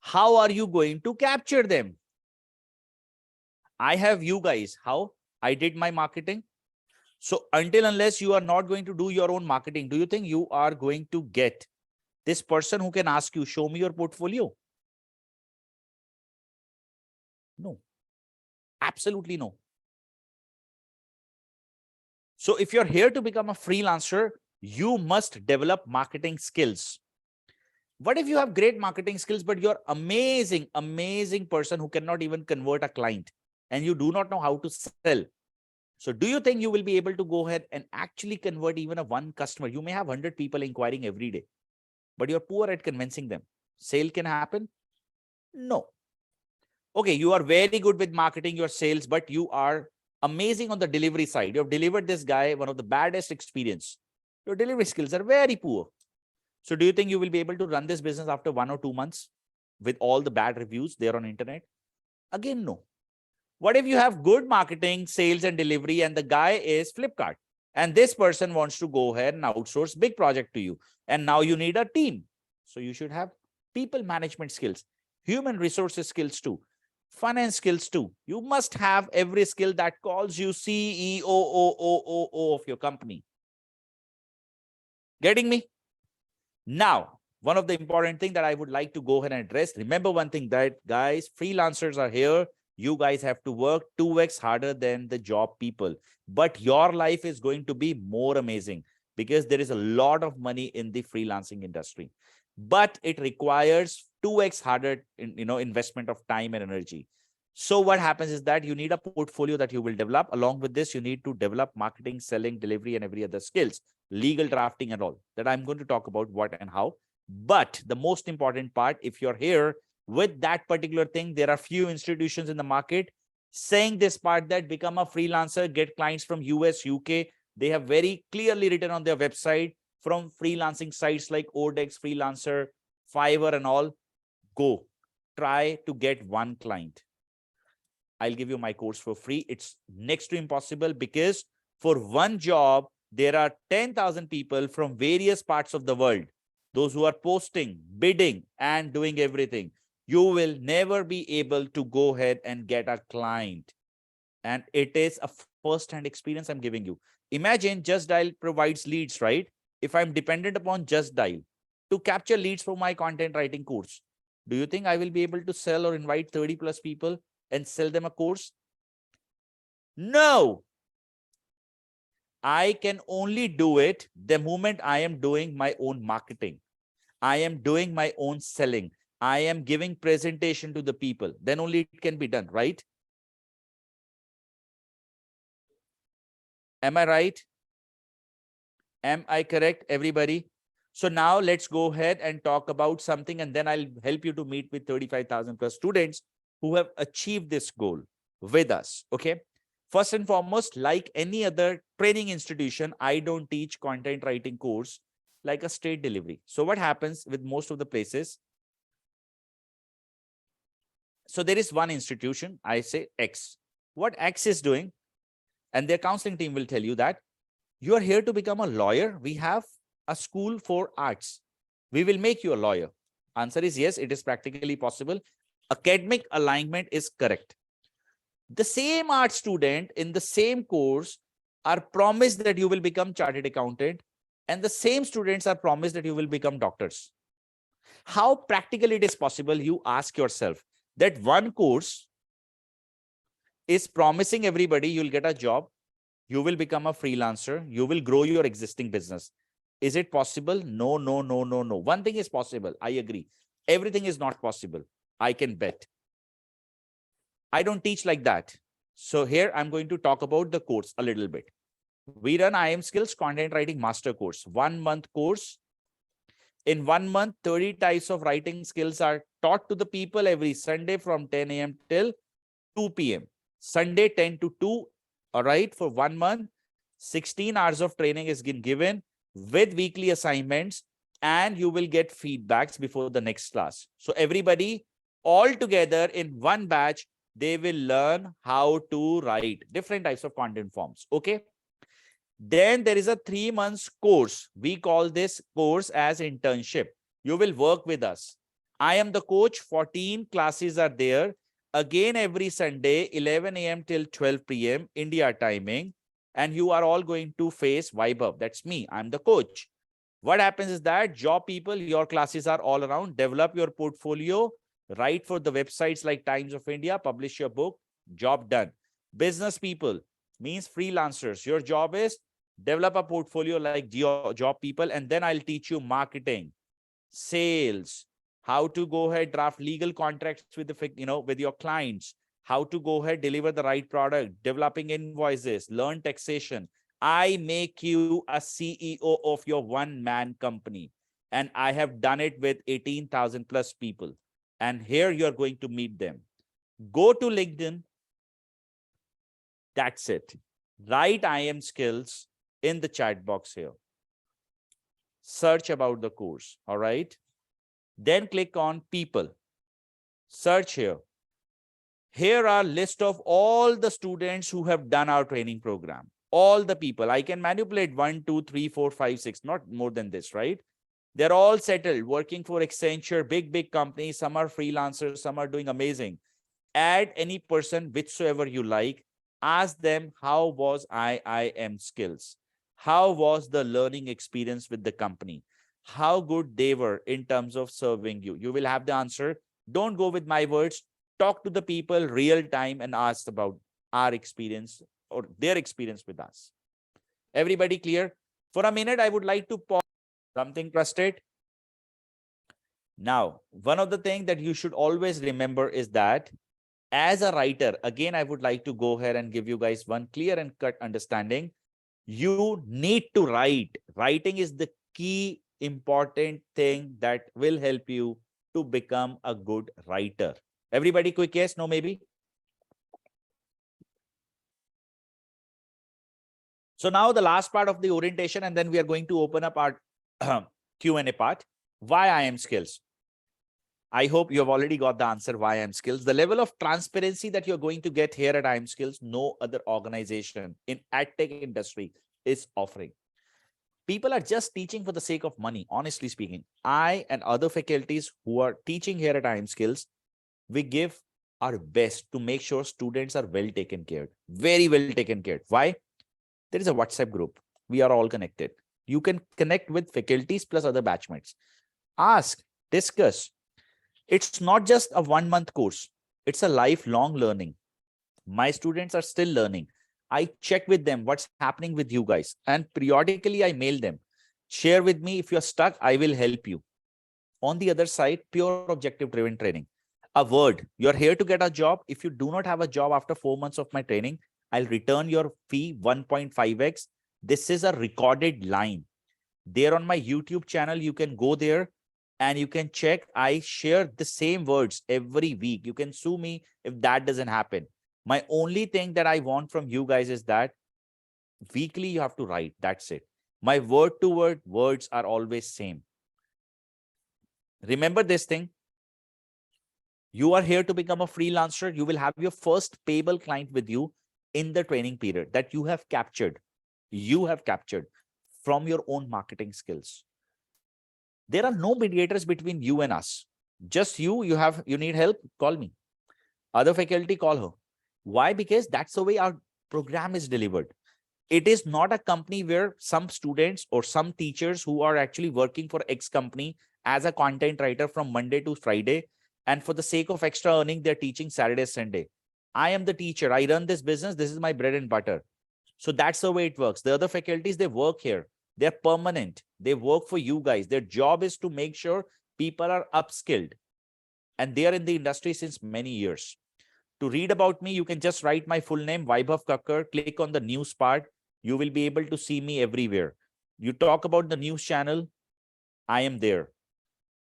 How are you going to capture them? I have you guys. How? I did my marketing. So until unless you are not going to do your own marketing, do you think you are going to get this person who can ask you, show me your portfolio? No. Absolutely no. So if you're here to become a freelancer, you must develop marketing skills. What if you have great marketing skills, but you're amazing, amazing person who cannot even convert a client and you do not know how to sell? So do you think you will be able to go ahead and actually convert even a one customer? You may have 100 people inquiring every day, but you're poor at convincing them. Sale can happen? No. Okay, you are very good with marketing, your sales, but you are amazing on the delivery side. You have delivered this guy one of the baddest experience. Your delivery skills are very poor. So do you think you will be able to run this business after 1 or 2 months with all the bad reviews there on internet? Again, no. What if you have good marketing, sales and delivery, and the guy is Flipkart, and this person wants to go ahead and outsource big project to you, and now you need a team? So you should have people management skills, human resources skills too, finance skills too. You must have every skill that calls you CEO of your company. Getting me? Now, one of the important thing that I would like to go ahead and address. Remember one thing, that guys, freelancers are here. You guys have to work 2x harder than the job people, but your life is going to be more amazing because there is a lot of money in the freelancing industry, but it requires 2x harder investment of time and energy. So what happens is that you need a portfolio that you will develop. Along with this, you need to develop marketing, selling, delivery, and every other skills, legal drafting and all that I'm going to talk about what and how. But the most important part, if you're here with that particular thing, there are few institutions in the market saying this part, that become a freelancer, get clients from US, UK. They have very clearly written on their website, from freelancing sites like Odex, Freelancer, Fiverr and all. Go try to get one client. I'll give you my course for free. It's next to impossible because for one job, there are 10,000 people from various parts of the world. Those who are posting, bidding, and doing everything. You will never be able to go ahead and get a client. And it is a first-hand experience I'm giving you. Imagine Just Dial provides leads, right? If I'm dependent upon Just Dial to capture leads for my content writing course, do you think I will be able to sell or invite 30 plus people and sell them a course? No. I can only do it the moment I am doing my own marketing. I am doing my own selling. I am giving presentation to the people. Then only it can be done, right? Am I right? Am I correct, everybody? So now let's go ahead and talk about something, and then I'll help you to meet with 35,000 plus students who have achieved this goal with us. Okay. First and foremost, like any other training institution, I don't teach content writing course like a straight delivery. So what happens with most of the places? So there is one institution, I say X. What X is doing, and their counseling team will tell you that you are here to become a lawyer. We have a school for arts. We will make you a lawyer. Answer is yes, it is practically possible. Academic alignment is correct. The same art student in the same course are promised that you will become chartered accountant, and the same students are promised that you will become doctors. How practical it is possible, you ask yourself, that one course is promising everybody you'll get a job, you will become a freelancer, you will grow your existing business. Is it possible? No, no, no, no, no. One thing is possible. I agree. Everything is not possible. I can bet. I don't teach like that. So here I'm going to talk about the course a little bit. We run IIM Skills Content Writing Master Course, 1 month course. In 1 month, 30 types of writing skills are taught to the people every Sunday from 10 a.m. till 2 p.m. Sunday 10 to 2. All right, for 1 month, 16 hours of training is given with weekly assignments, and you will get feedbacks before the next class. So everybody all together in one batch, they will learn how to write different types of content forms. Okay. Then there is a 3 months course. We call this course as internship. You will work with us. I am the coach. 14 classes are there. Again, every Sunday, 11 a.m. till 12 p.m. India timing. And you are all going to face Vibe Up. That's me. I'm the coach. What happens is that job people, your classes are all around. Develop your portfolio. Write for the websites like Times of India. Publish your book. Job done. Business people means freelancers. Your job is develop a portfolio like job people. And then I'll teach you marketing, sales, how to go ahead, draft legal contracts with the, with your clients, how to go ahead, deliver the right product, developing invoices, learn taxation. I make you a CEO of your one-man company. And I have done it with 18,000 plus people. And here you're going to meet them. Go to LinkedIn. That's it. Write IIM Skills in the chat box here. Search about the course. All right. Then click on people. Search here. Here are list of all the students who have done our training program. All the people. I can manipulate 1, 2, 3, 4, 5, 6, not more than this, right? They're all settled, working for Accenture, big companies. Some are freelancers, some are doing amazing. Add any person whichsoever you like. Ask them, how was IIM Skills? How was the learning experience with the company? how good they were in terms of serving you. You will have the answer. Don't go with my words. Talk to the people real time and ask about our experience or their experience with us. Everybody clear? For a minute, I would like to pause. Something trusted. Now, one of the things that you should always remember is that as a writer, again, I would like to go ahead and give you guys one clear and cut understanding. You need to write. Writing is the key important thing that will help you to become a good writer. Everybody quick yes, no maybe? So now the last part of the orientation, and then we are going to open up our Q&A part. Why IIM skills? I hope you have already got the answer why IIM skills. The level of transparency that you're going to get here at IIM skills, no other organization in AdTech industry is offering. People are just teaching for the sake of money, honestly speaking. I and other faculties who are teaching here at IIM skills, we give our best to make sure students are well taken care of, very well taken care of. Why? There is a WhatsApp group. We are all connected. You can connect with faculties plus other batchmates. Ask, discuss. It's not just a 1-month course. It's a lifelong learning. My students are still learning. I check with them what's happening with you guys. And periodically, I mail them. Share with me if you're stuck, I will help you. On the other side, pure objective driven training. A word, you're here to get a job. If you do not have a job after 4 months of my training, I'll return your fee 1.5x. This is a recorded line. There on my YouTube channel, you can go there and you can check. I share the same words every week. You can sue me if that doesn't happen. My only thing that I want from you guys is that weekly you have to write. That's it. My word to word words are always same. Remember this thing. You are here to become a freelancer. You will have your first payable client with you in the training period that you have captured. You have captured from your own marketing skills. There are no mediators between you and us. Just you need help, call me. Other faculty, call her. Why? Because that's the way our program is delivered. It is not a company where some students or some teachers who are actually working for X company as a content writer from Monday to Friday, and for the sake of extra earning, they're teaching Saturday, Sunday. I am the teacher. I run this business. This is my bread and butter. So that's the way it works. The other faculties, they work here. They're permanent. They work for you guys. Their job is to make sure people are upskilled. And they are in the industry since many years. To read about me, you can just write my full name, Vaibhav Kakkar, click on the news part. You will be able to see me everywhere. You talk about the news channel, I am there.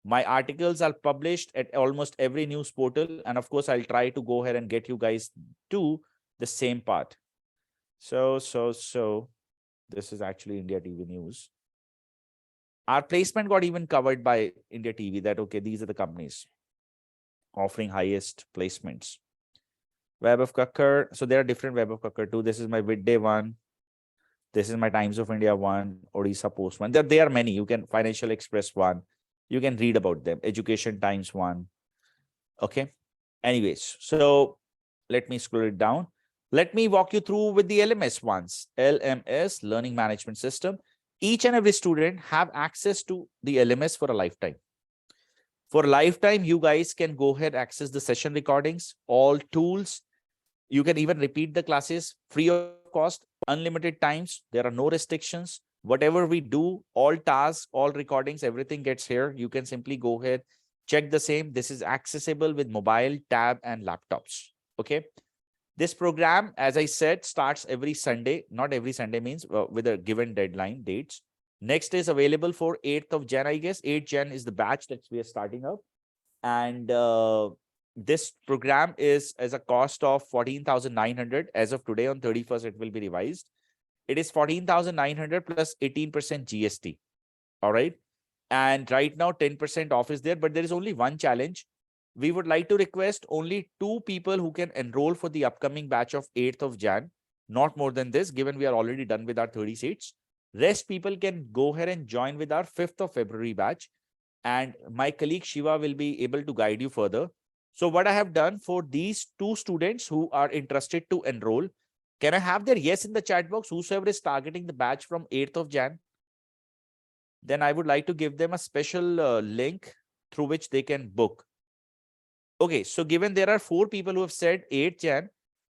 My articles are published at almost every news portal. And of course, I'll try to go ahead and get you guys to the same part. So this is actually India TV News. Our placement got even covered by India TV that, okay, these are the companies offering highest placements. Web of Kakkar. So there are different Web of Kakkar too. This is my Midday one. This is my Times of India one, Odisha Post one. There are many. You can Financial Express one. You can read about them. Education Times one. Okay. Anyways, so let me scroll it down. Let me walk you through with the LMS ones. LMS, Learning Management System. Each and every student have access to the LMS for a lifetime. For a lifetime, you guys can go ahead, access the session recordings, all tools. You can even repeat the classes free of cost, unlimited times. There are no restrictions. Whatever we do, all tasks, all recordings, everything gets here. You can simply go ahead, check the same. This is accessible with mobile, tab, and laptops. Okay. This program, as I said, starts every Sunday. Not every Sunday means with a given deadline dates. Next is available for 8th of Jan, I guess. 8th Jan is the batch that we are starting up. And this program is as a cost of 14,900. As of today on 31st, it will be revised. It is 14,900 plus 18% GST. All right. And right now 10% off is there, but there is only one challenge. We would like to request only 2 people who can enroll for the upcoming batch of 8th of Jan. Not more than this, given we are already done with our 30 seats. Rest people can go ahead and join with our 5th of February batch. And my colleague Shiva will be able to guide you further. So what I have done for these 2 students who are interested to enroll, can I have their yes in the chat box? Whosoever is targeting the batch from 8th of Jan? then I would like to give them a special link through which they can book. Okay, so given there are 4 people who have said 8 Jan,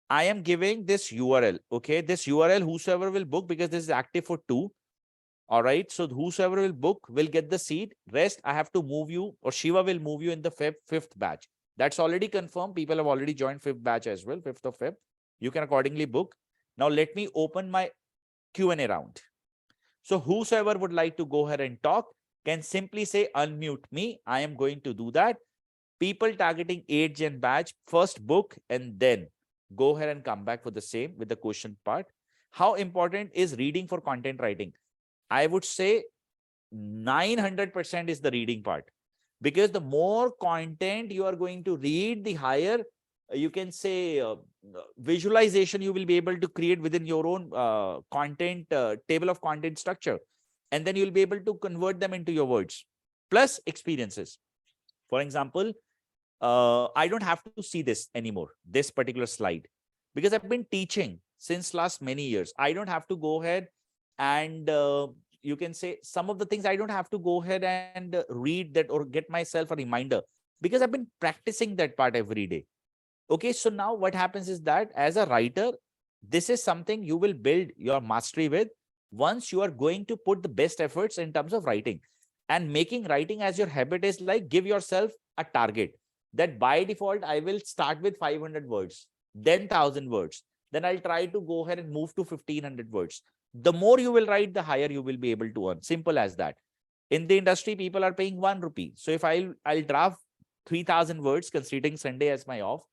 I am giving this URL. Okay, this URL, whosoever will book, because this is active for 2. All right, so whosoever will book will get the seat. Rest, I have to move you, or Shiva will move you in the fifth batch. That's already confirmed. People have already joined 5th batch as well, 5th of Feb. You can accordingly book. Now let me open my Q&A round. So whosoever would like to go ahead and talk can simply say unmute me. I am going to do that. People targeting 8 Gen batch, first book and then go ahead and come back for the same with the question part. How important is reading for content writing? I would say 900% is the reading part, because the more content you are going to read, the higher you can say visualization you will be able to create within your own content table of content structure, and then you'll be able to convert them into your words plus experiences. For example, I don't have to see this anymore, this particular slide, because I've been teaching since last many years. I don't have to go ahead and you can say some of the things I don't have to go ahead and read that or get myself a reminder, because I've been practicing that part every day. Okay, so now what happens is that as a writer, this is something you will build your mastery with once you are going to put the best efforts in terms of writing. And making writing as your habit is like, give yourself a target that by default, I will start with 500 words, then 1000 words. Then I'll try to go ahead and move to 1500 words. The more you will write, the higher you will be able to earn. Simple as that. In the industry, people are paying 1 rupee. So if I'll draft 3000 words, considering Sunday as my off,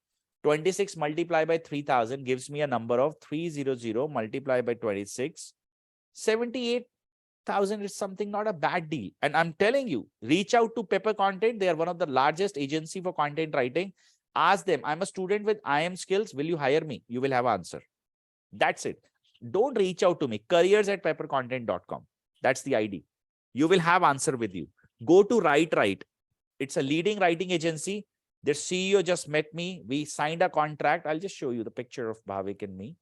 26 multiplied by 3000 gives me a number of 300 multiplied by 26. 78,000 is something not a bad deal. And I'm telling you, reach out to Pepper Content. They are one of the largest agency for content writing. Ask them, I'm a student with IIM skills. Will you hire me? You will have an answer. That's it. Don't reach out to me. careers@peppercontent.com. That's the ID. You will have answer with you. Go to Write. It's a leading writing agency. Their CEO just met me. We signed a contract. I'll just show you the picture of Bhavik and me.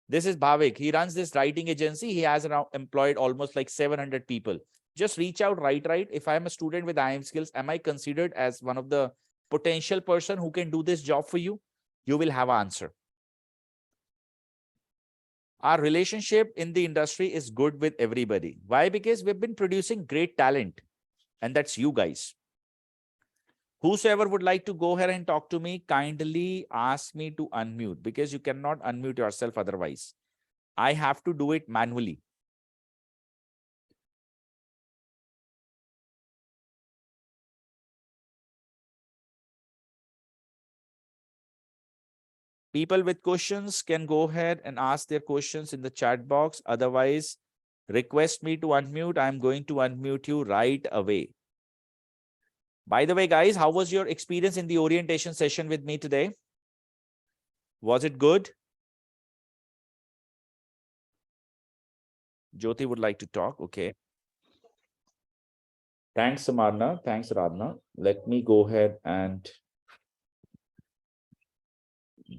This is Bhavik. He runs this writing agency. He has around employed almost like 700 people. Just reach out, Write. If I'm a student with IIM skills, am I considered as one of the potential person who can do this job for you? You will have an answer. Our relationship in the industry is good with everybody. Why? Because we've been producing great talent, and that's you guys. Whosoever would like to go ahead and talk to me, kindly ask me to unmute, because you cannot unmute yourself otherwise. I have to do it manually. People with questions can go ahead and ask their questions in the chat box. Otherwise, request me to unmute. I'm going to unmute you right away. By the way, guys, how was your experience in the orientation session with me today? Was it good? Jyoti would like to talk. Okay. Thanks, Samarna. Thanks, Radna. Let me go ahead and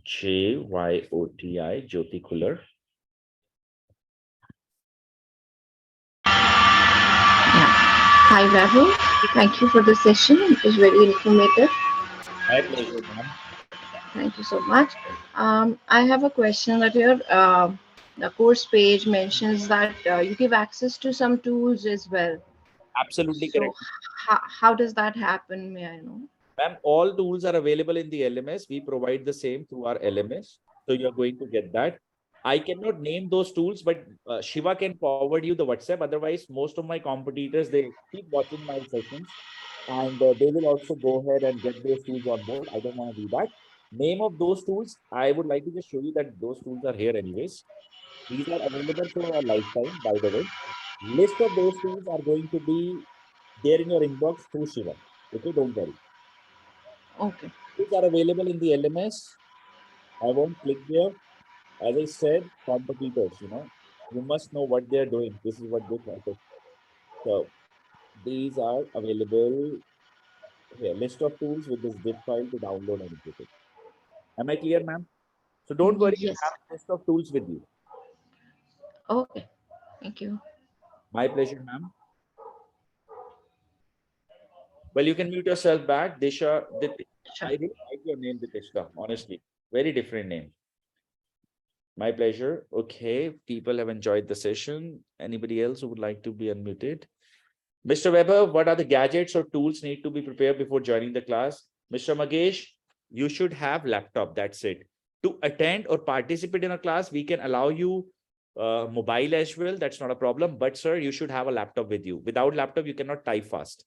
JYOTI, Jyoti Kular. Hi, Rahul. Thank you for the session. It was very informative. My pleasure, ma'am. Thank you so much. I have a question that your the course page mentions that you give access to some tools as well. Absolutely So, correct. how does that happen? May I know? Ma'am, all tools are available in the LMS. We provide the same through our LMS. So you're going to get that. I cannot name those tools, but Shiva can forward you the WhatsApp. Otherwise, most of my competitors, they keep watching my sessions and they will also go ahead and get those tools on board. I don't want to do that. Name of those tools, I would like to just show you that those tools are here anyways. These are available for a lifetime, by the way. List of those tools are going to be there in your inbox through Shiva. Okay, don't worry. Okay. Tools are available in the LMS. I won't click there. As I said, competitors, you must know what they're doing. This is what they practice. So these are available here. List of tools with this zip file to download and everything. Am I clear, ma'am? So don't worry, you Yes. have a list of tools with you. Okay. Thank you. My pleasure, ma'am. Well, you can mute yourself back. Disha, Sure. I really like your name, Ditishka, honestly. Very different name. My pleasure. Okay, people have enjoyed the session. Anybody else who would like to be unmuted? Mr. Weber, what are the gadgets or tools need to be prepared before joining the class? Mr. Magesh, you should have laptop. That's it. To attend or participate in a class, we can allow you mobile as well. That's not a problem. But sir, you should have a laptop with you. Without laptop, you cannot type fast.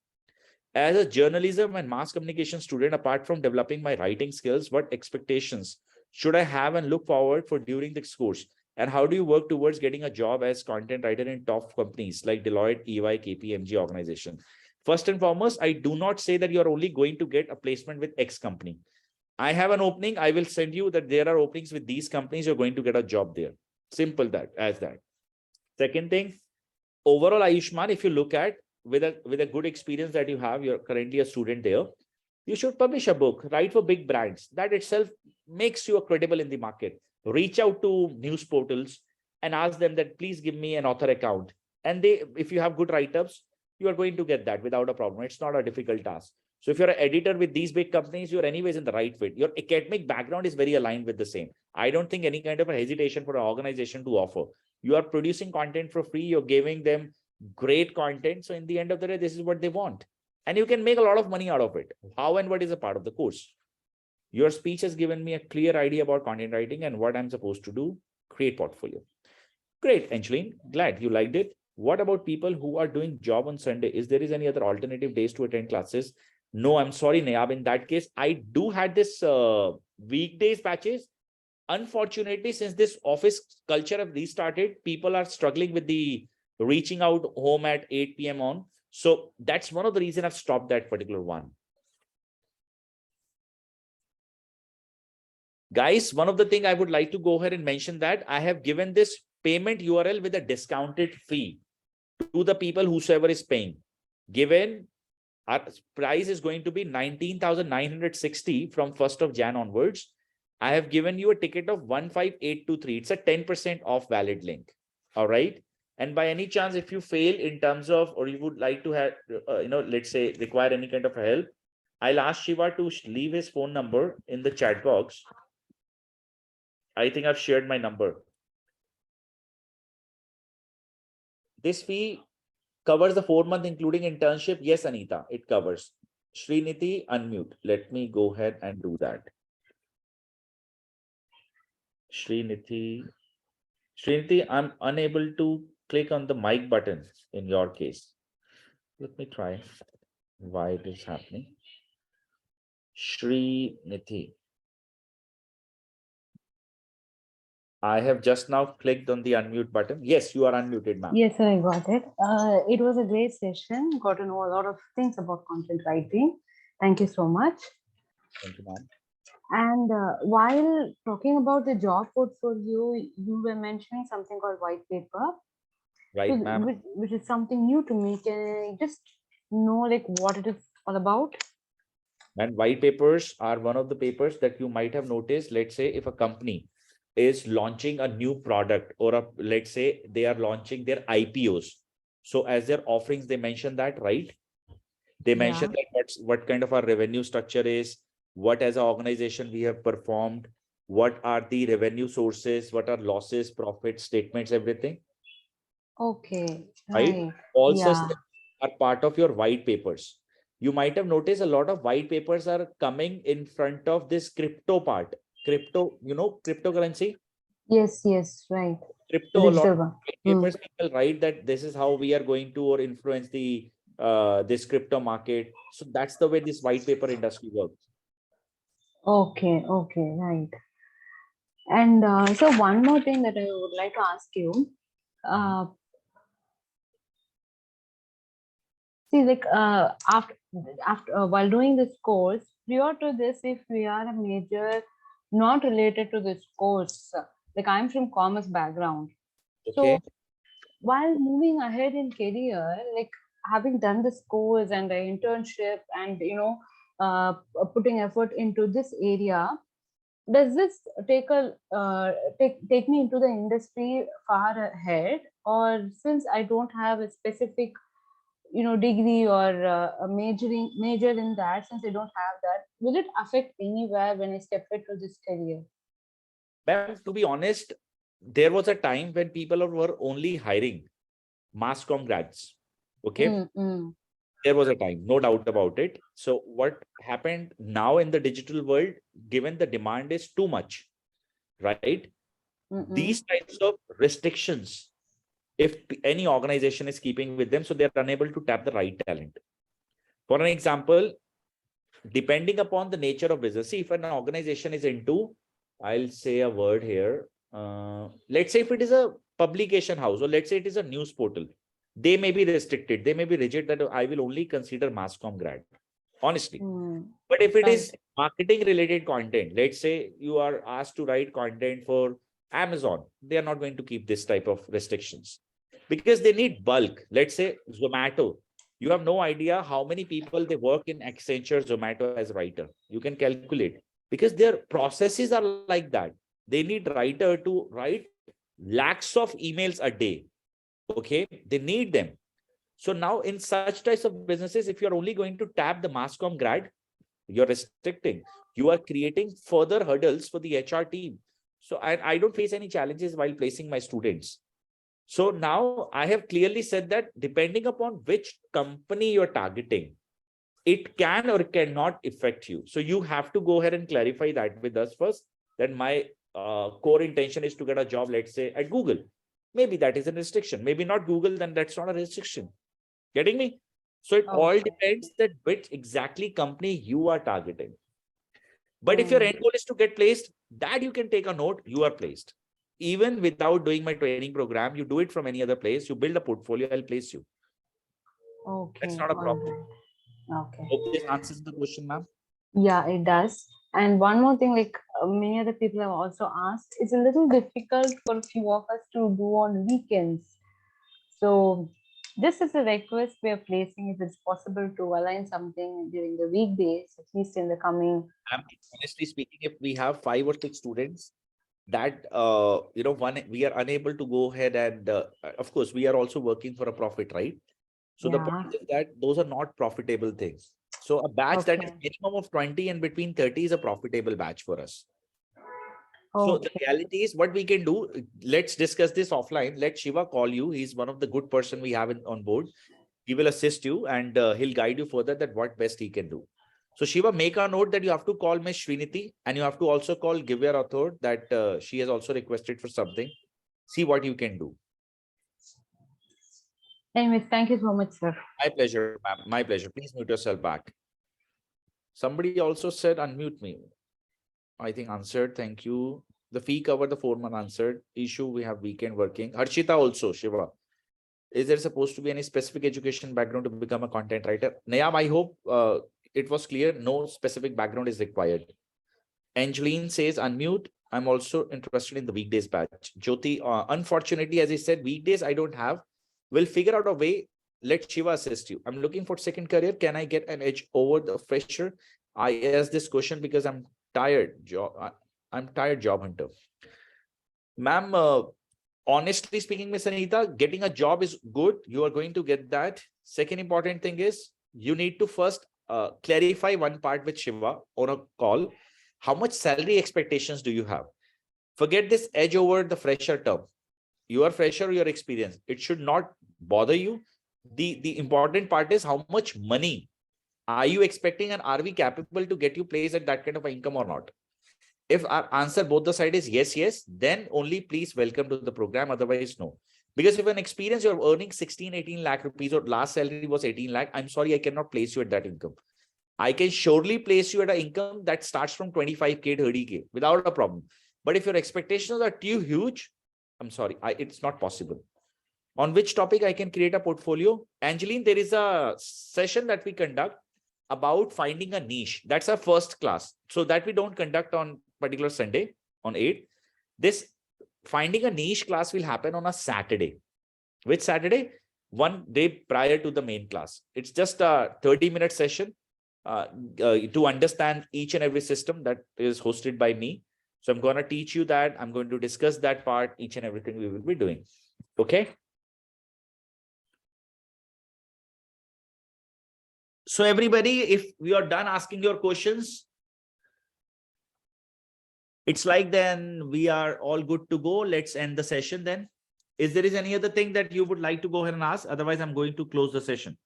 As a journalism and mass communication student, apart from developing my writing skills, what expectations should I have and look forward for during this course? And how do you work towards getting a job as content writer in top companies like Deloitte, EY, KPMG organization? First and foremost, I do not say that you're only going to get a placement with X company. I have an opening. I will send you that there are openings with these companies. You're going to get a job there. Simple that as that. Second thing, overall, Ayushman, if you look at with a good experience that you have, you're currently a student there, you should publish a book, write for big brands. That itself makes you a credible in the market. Reach out to news portals and ask them that please give me an author account. And they, if you have good write-ups, you are going to get that without a problem. It's not a difficult task. So if you're an editor with these big companies, you're anyways in the right fit. Your academic background is very aligned with the same. I don't think any kind of a hesitation for an organization to offer. You are producing content for free. You're giving them great content. So in the end of the day, this is what they want. And you can make a lot of money out of it. How and what is a part of the course. Your speech has given me a clear idea about content writing and what I'm supposed to do. Create portfolio. Great, Angeline. Glad you liked it. What about people who are doing job on Sunday? Is there is any other alternative days to attend classes? No, I'm sorry, Nayab. In that case, I do had this weekdays batches. Unfortunately, since this office culture have restarted, people are struggling with the reaching out home at 8 p.m. on. So that's one of the reasons I've stopped that particular one. Guys, one of the thing I would like to go ahead and mention that I have given this payment URL with a discounted fee to the people whosoever is paying. Given our price is going to be 19,960 from 1st of Jan onwards. I have given you a ticket of 15823. It's a 10% off valid link. All right. And by any chance, if you fail in terms of, or you would like to have, let's say require any kind of help, I'll ask Shiva to leave his phone number in the chat box. I think I've shared my number. This fee covers the 4-month including internship. Yes, Anita, it covers. Sriniti, unmute. Let me go ahead and do that. Sriniti, I'm unable to click on the mic button in your case. Let me try why it is happening. Sriniti. I have just now clicked on the unmute button. Yes, you are unmuted, ma'am. Yes, sir, I got it. It was a great session. Got to know a lot of things about content writing. Thank you so much. Thank you, ma'am. And while talking about the job portfolio, you were mentioning something called white paper, Right, ma'am. which is something new to me. Can I just know like what it is all about? And white papers are one of the papers that you might have noticed. Let's say if a company is launching a new product or let's say they are launching their IPOs. So as their offerings, they mention that, right? They mention that what kind of our revenue structure is, what as an organization we have performed, what are the revenue sources, what are losses, profit statements, everything. Okay, Right? right. All such Yeah. things are part of your white papers. You might have noticed a lot of white papers are coming in front of this crypto part. Crypto, cryptocurrency. Yes, yes, right. The Crypto, a lot digital of one. white papers people write that this is how we are going to or influence the this crypto market. So that's the way this white paper industry works. Okay, okay, right. And so one more thing that I would like to ask you. Uh, See, like after while doing this course, prior to this, if we are a major not related to this course, like I'm from commerce background, Okay. so while moving ahead in career, like having done this course and the internship, and putting effort into this area, does this take take me into the industry far ahead, or since I don't have a specific degree or a major in that, since I don't have that, will it affect anywhere when I step into this career? Ma'am, to be honest, there was a time when people were only hiring mass comm grads. Okay. There was a time, no doubt about it. So what happened now in the digital world, given the demand is too much, right? These types of restrictions, if any organization is keeping with them, so they're unable to tap the right talent. For an example, depending upon the nature of business, see, if an organization is into, I'll say a word here. Let's say if it is a publication house, or let's say it is a news portal, they may be restricted. They may be rigid that I will only consider mass comm grad, honestly. But if it is marketing related content, let's say you are asked to write content for Amazon, they are not going to keep this type of restrictions because they need bulk. Let's say Zomato, you have no idea how many people they work in Accenture, Zomato as writer. You can calculate because their processes are like that. They need writer to write lakhs of emails a day. Okay, they need them. So now in such types of businesses, if you're only going to tap the mass comm grad, you're restricting. You are creating further hurdles for the HR team. So I don't face any challenges while placing my students. So now I have clearly said that depending upon which company you're targeting, it can or cannot affect you. So you have to go ahead and clarify that with us first, that my core intention is to get a job, let's say at Google. Maybe that is a restriction. Maybe not Google, then that's not a restriction. Getting me? So it all depends that which exactly company you are targeting. But if your end goal is to get placed, that you can take a note, you are placed. Even without doing my training program, you do it from any other place, you build a portfolio, I'll place you. Okay. That's not a problem. Okay. Hope this answers the question, ma'am. Yeah, it does. And one more thing, like many other people have also asked, it's a little difficult for a few of us to do on weekends. So this is a request we are placing, if it's possible to align something during the weekdays, at least in the coming. Honestly speaking, if we have 5 or 6 students, that one, we are unable to go ahead and of course we are also working for a profit, right? So the point is that those are not profitable things. So a batch that is minimum of 20 and between 30 is a profitable batch for us. So the reality is what we can do. Let's discuss this offline. Let Shiva call you. He's one of the good person we have on board. He will assist you and he'll guide you further that what best he can do. So Shiva, make a note that you have to call Ms. Sriniti and you have to also call Givya Rathod that she has also requested for something. See what you can do. Anyways, thank you so much, sir. My pleasure, ma'am. My pleasure. Please mute yourself back. Somebody also said unmute me. I think answered. Thank you. The fee cover, the foreman answered. Issue, we have weekend working. Harshita also, Shiva. Is there supposed to be any specific education background to become a content writer? Nayam, I hope it was clear. No specific background is required. Angeline says unmute. I'm also interested in the weekdays batch. Jyoti, unfortunately, as I said, weekdays I don't have. We'll figure out a way. Let Shiva assist you. I'm looking for second career. Can I get an edge over the fresher? I ask this question because I'm tired. I'm tired job hunter. Ma'am, honestly speaking, Miss Anita, getting a job is good. You are going to get that. Second important thing is you need to first clarify one part with Shiva on a call. How much salary expectations do you have? Forget this edge over the fresher term. You are fresher or your experience. It should not bother you. The important part is how much money are you expecting and are we capable to get you placed at that kind of income or not? If our answer both the side is yes, yes, then only please welcome to the program. Otherwise, no. Because if an experience you're earning 16, 18 lakh rupees or last salary was 18 lakh, I'm sorry, I cannot place you at that income. I can surely place you at an income that starts from 25K, 30K without a problem. But if your expectations are too huge, I'm sorry, it's not possible. On which topic I can create a portfolio? Angeline, there is a session that we conduct about finding a niche. That's our first class. So that we don't conduct on particular Sunday on 8th. This finding a niche class will happen on a Saturday. Which Saturday? One day prior to the main class. It's just a 30-minute session to understand each and every system that is hosted by me. So I'm going to teach you that. I'm going to discuss that part, each and everything we will be doing. Okay. So everybody, if we are done asking your questions, it's like then we are all good to go. Let's end the session then. Is there is any other thing that you would like to go ahead and ask? Otherwise, I'm going to close the session.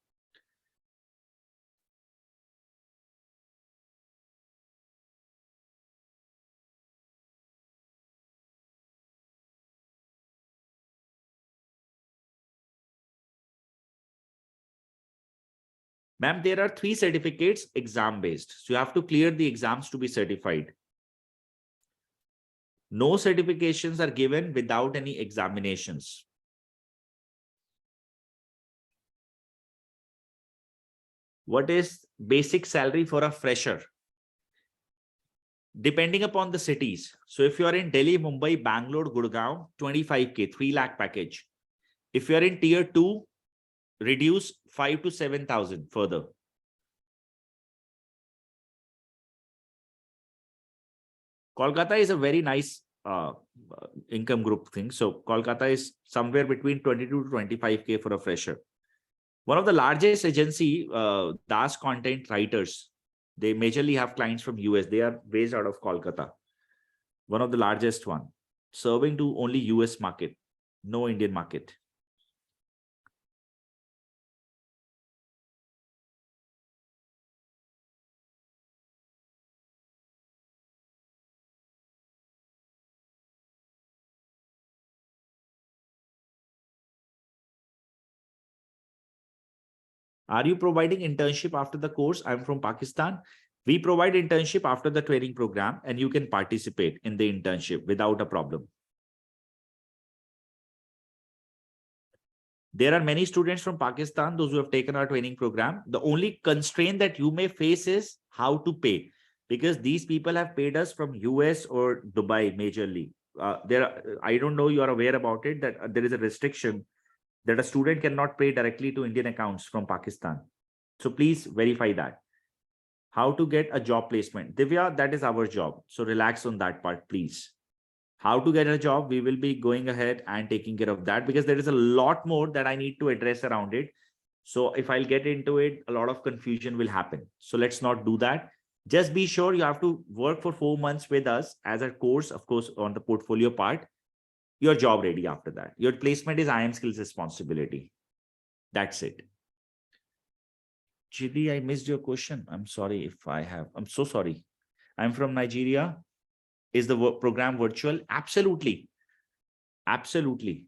Ma'am, there are 3 certificates exam based. So you have to clear the exams to be certified. No certifications are given without any examinations. What is basic salary for a fresher? Depending upon the cities. So if you are in Delhi, Mumbai, Bangalore, Gurgaon, 25K, 3 lakh package. If you are in tier 2, reduce 5 to 7,000 further. Kolkata is a very nice income group thing. So Kolkata is somewhere between 22 to 25K for a fresher. One of the largest agency, DAS content writers, they majorly have clients from US. They are based out of Kolkata. One of the largest one, serving to only US market, no Indian market. Are you providing internship after the course? I'm from Pakistan. We provide internship after the training program, and you can participate in the internship without a problem. There are many students from Pakistan, those who have taken our training program. The only constraint that you may face is how to pay, because these people have paid us from US or Dubai majorly. I don't know you are aware about it, that there is a restriction that a student cannot pay directly to Indian accounts from Pakistan. So please verify that. How to get a job placement. Divya, that is our job. So relax on that part, please. How to get a job, we will be going ahead and taking care of that, because there is a lot more that I need to address around it. So if I'll get into it, a lot of confusion will happen. So let's not do that. Just be sure you have to work for 4 months with us as a course, of course, on the portfolio part. You're job ready after that. Your placement is IIM Skills responsibility. That's it. Chidi, I missed your question. I'm sorry if I have. I'm so sorry. I'm from Nigeria. Is the program virtual? Absolutely. Absolutely.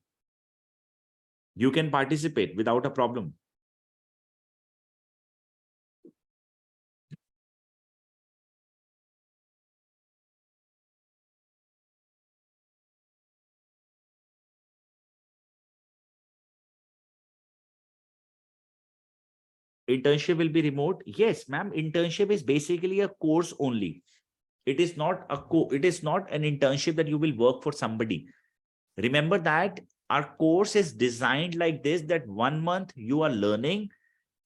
You can participate without a problem. Internship will be remote. Yes, ma'am. Internship is basically a course only. It is not it is not an internship that you will work for somebody. Remember that our course is designed like this, that 1 month you are learning,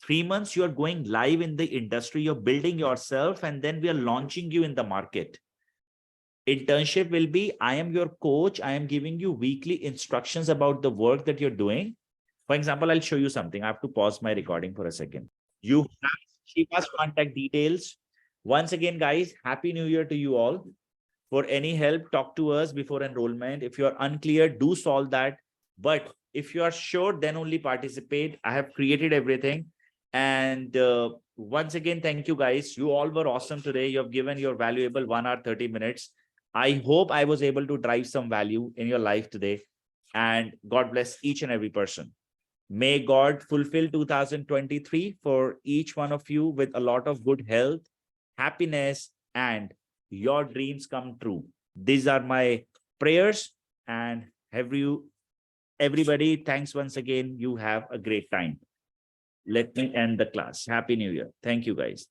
3 months you are going live in the industry, you're building yourself, and then we are launching you in the market. Internship will be, I am your coach. I am giving you weekly instructions about the work that you're doing. For example, I'll show you something. I have to pause my recording for a second. You have Shiva's contact details. Once again, guys, Happy New Year to you all. For any help, talk to us before enrollment. If you are unclear, do solve that. But if you are sure, then only participate. I have created everything. And once again, thank you, guys. You all were awesome today. You have given your valuable 1 hour, 30 minutes. I hope I was able to drive some value in your life today. And God bless each and every person. May God fulfill 2023 for each one of you with a lot of good health, happiness, and your dreams come true. These are my prayers, and everybody, thanks once again. You have a great time. Let me end the class. Happy New Year. Thank you, guys.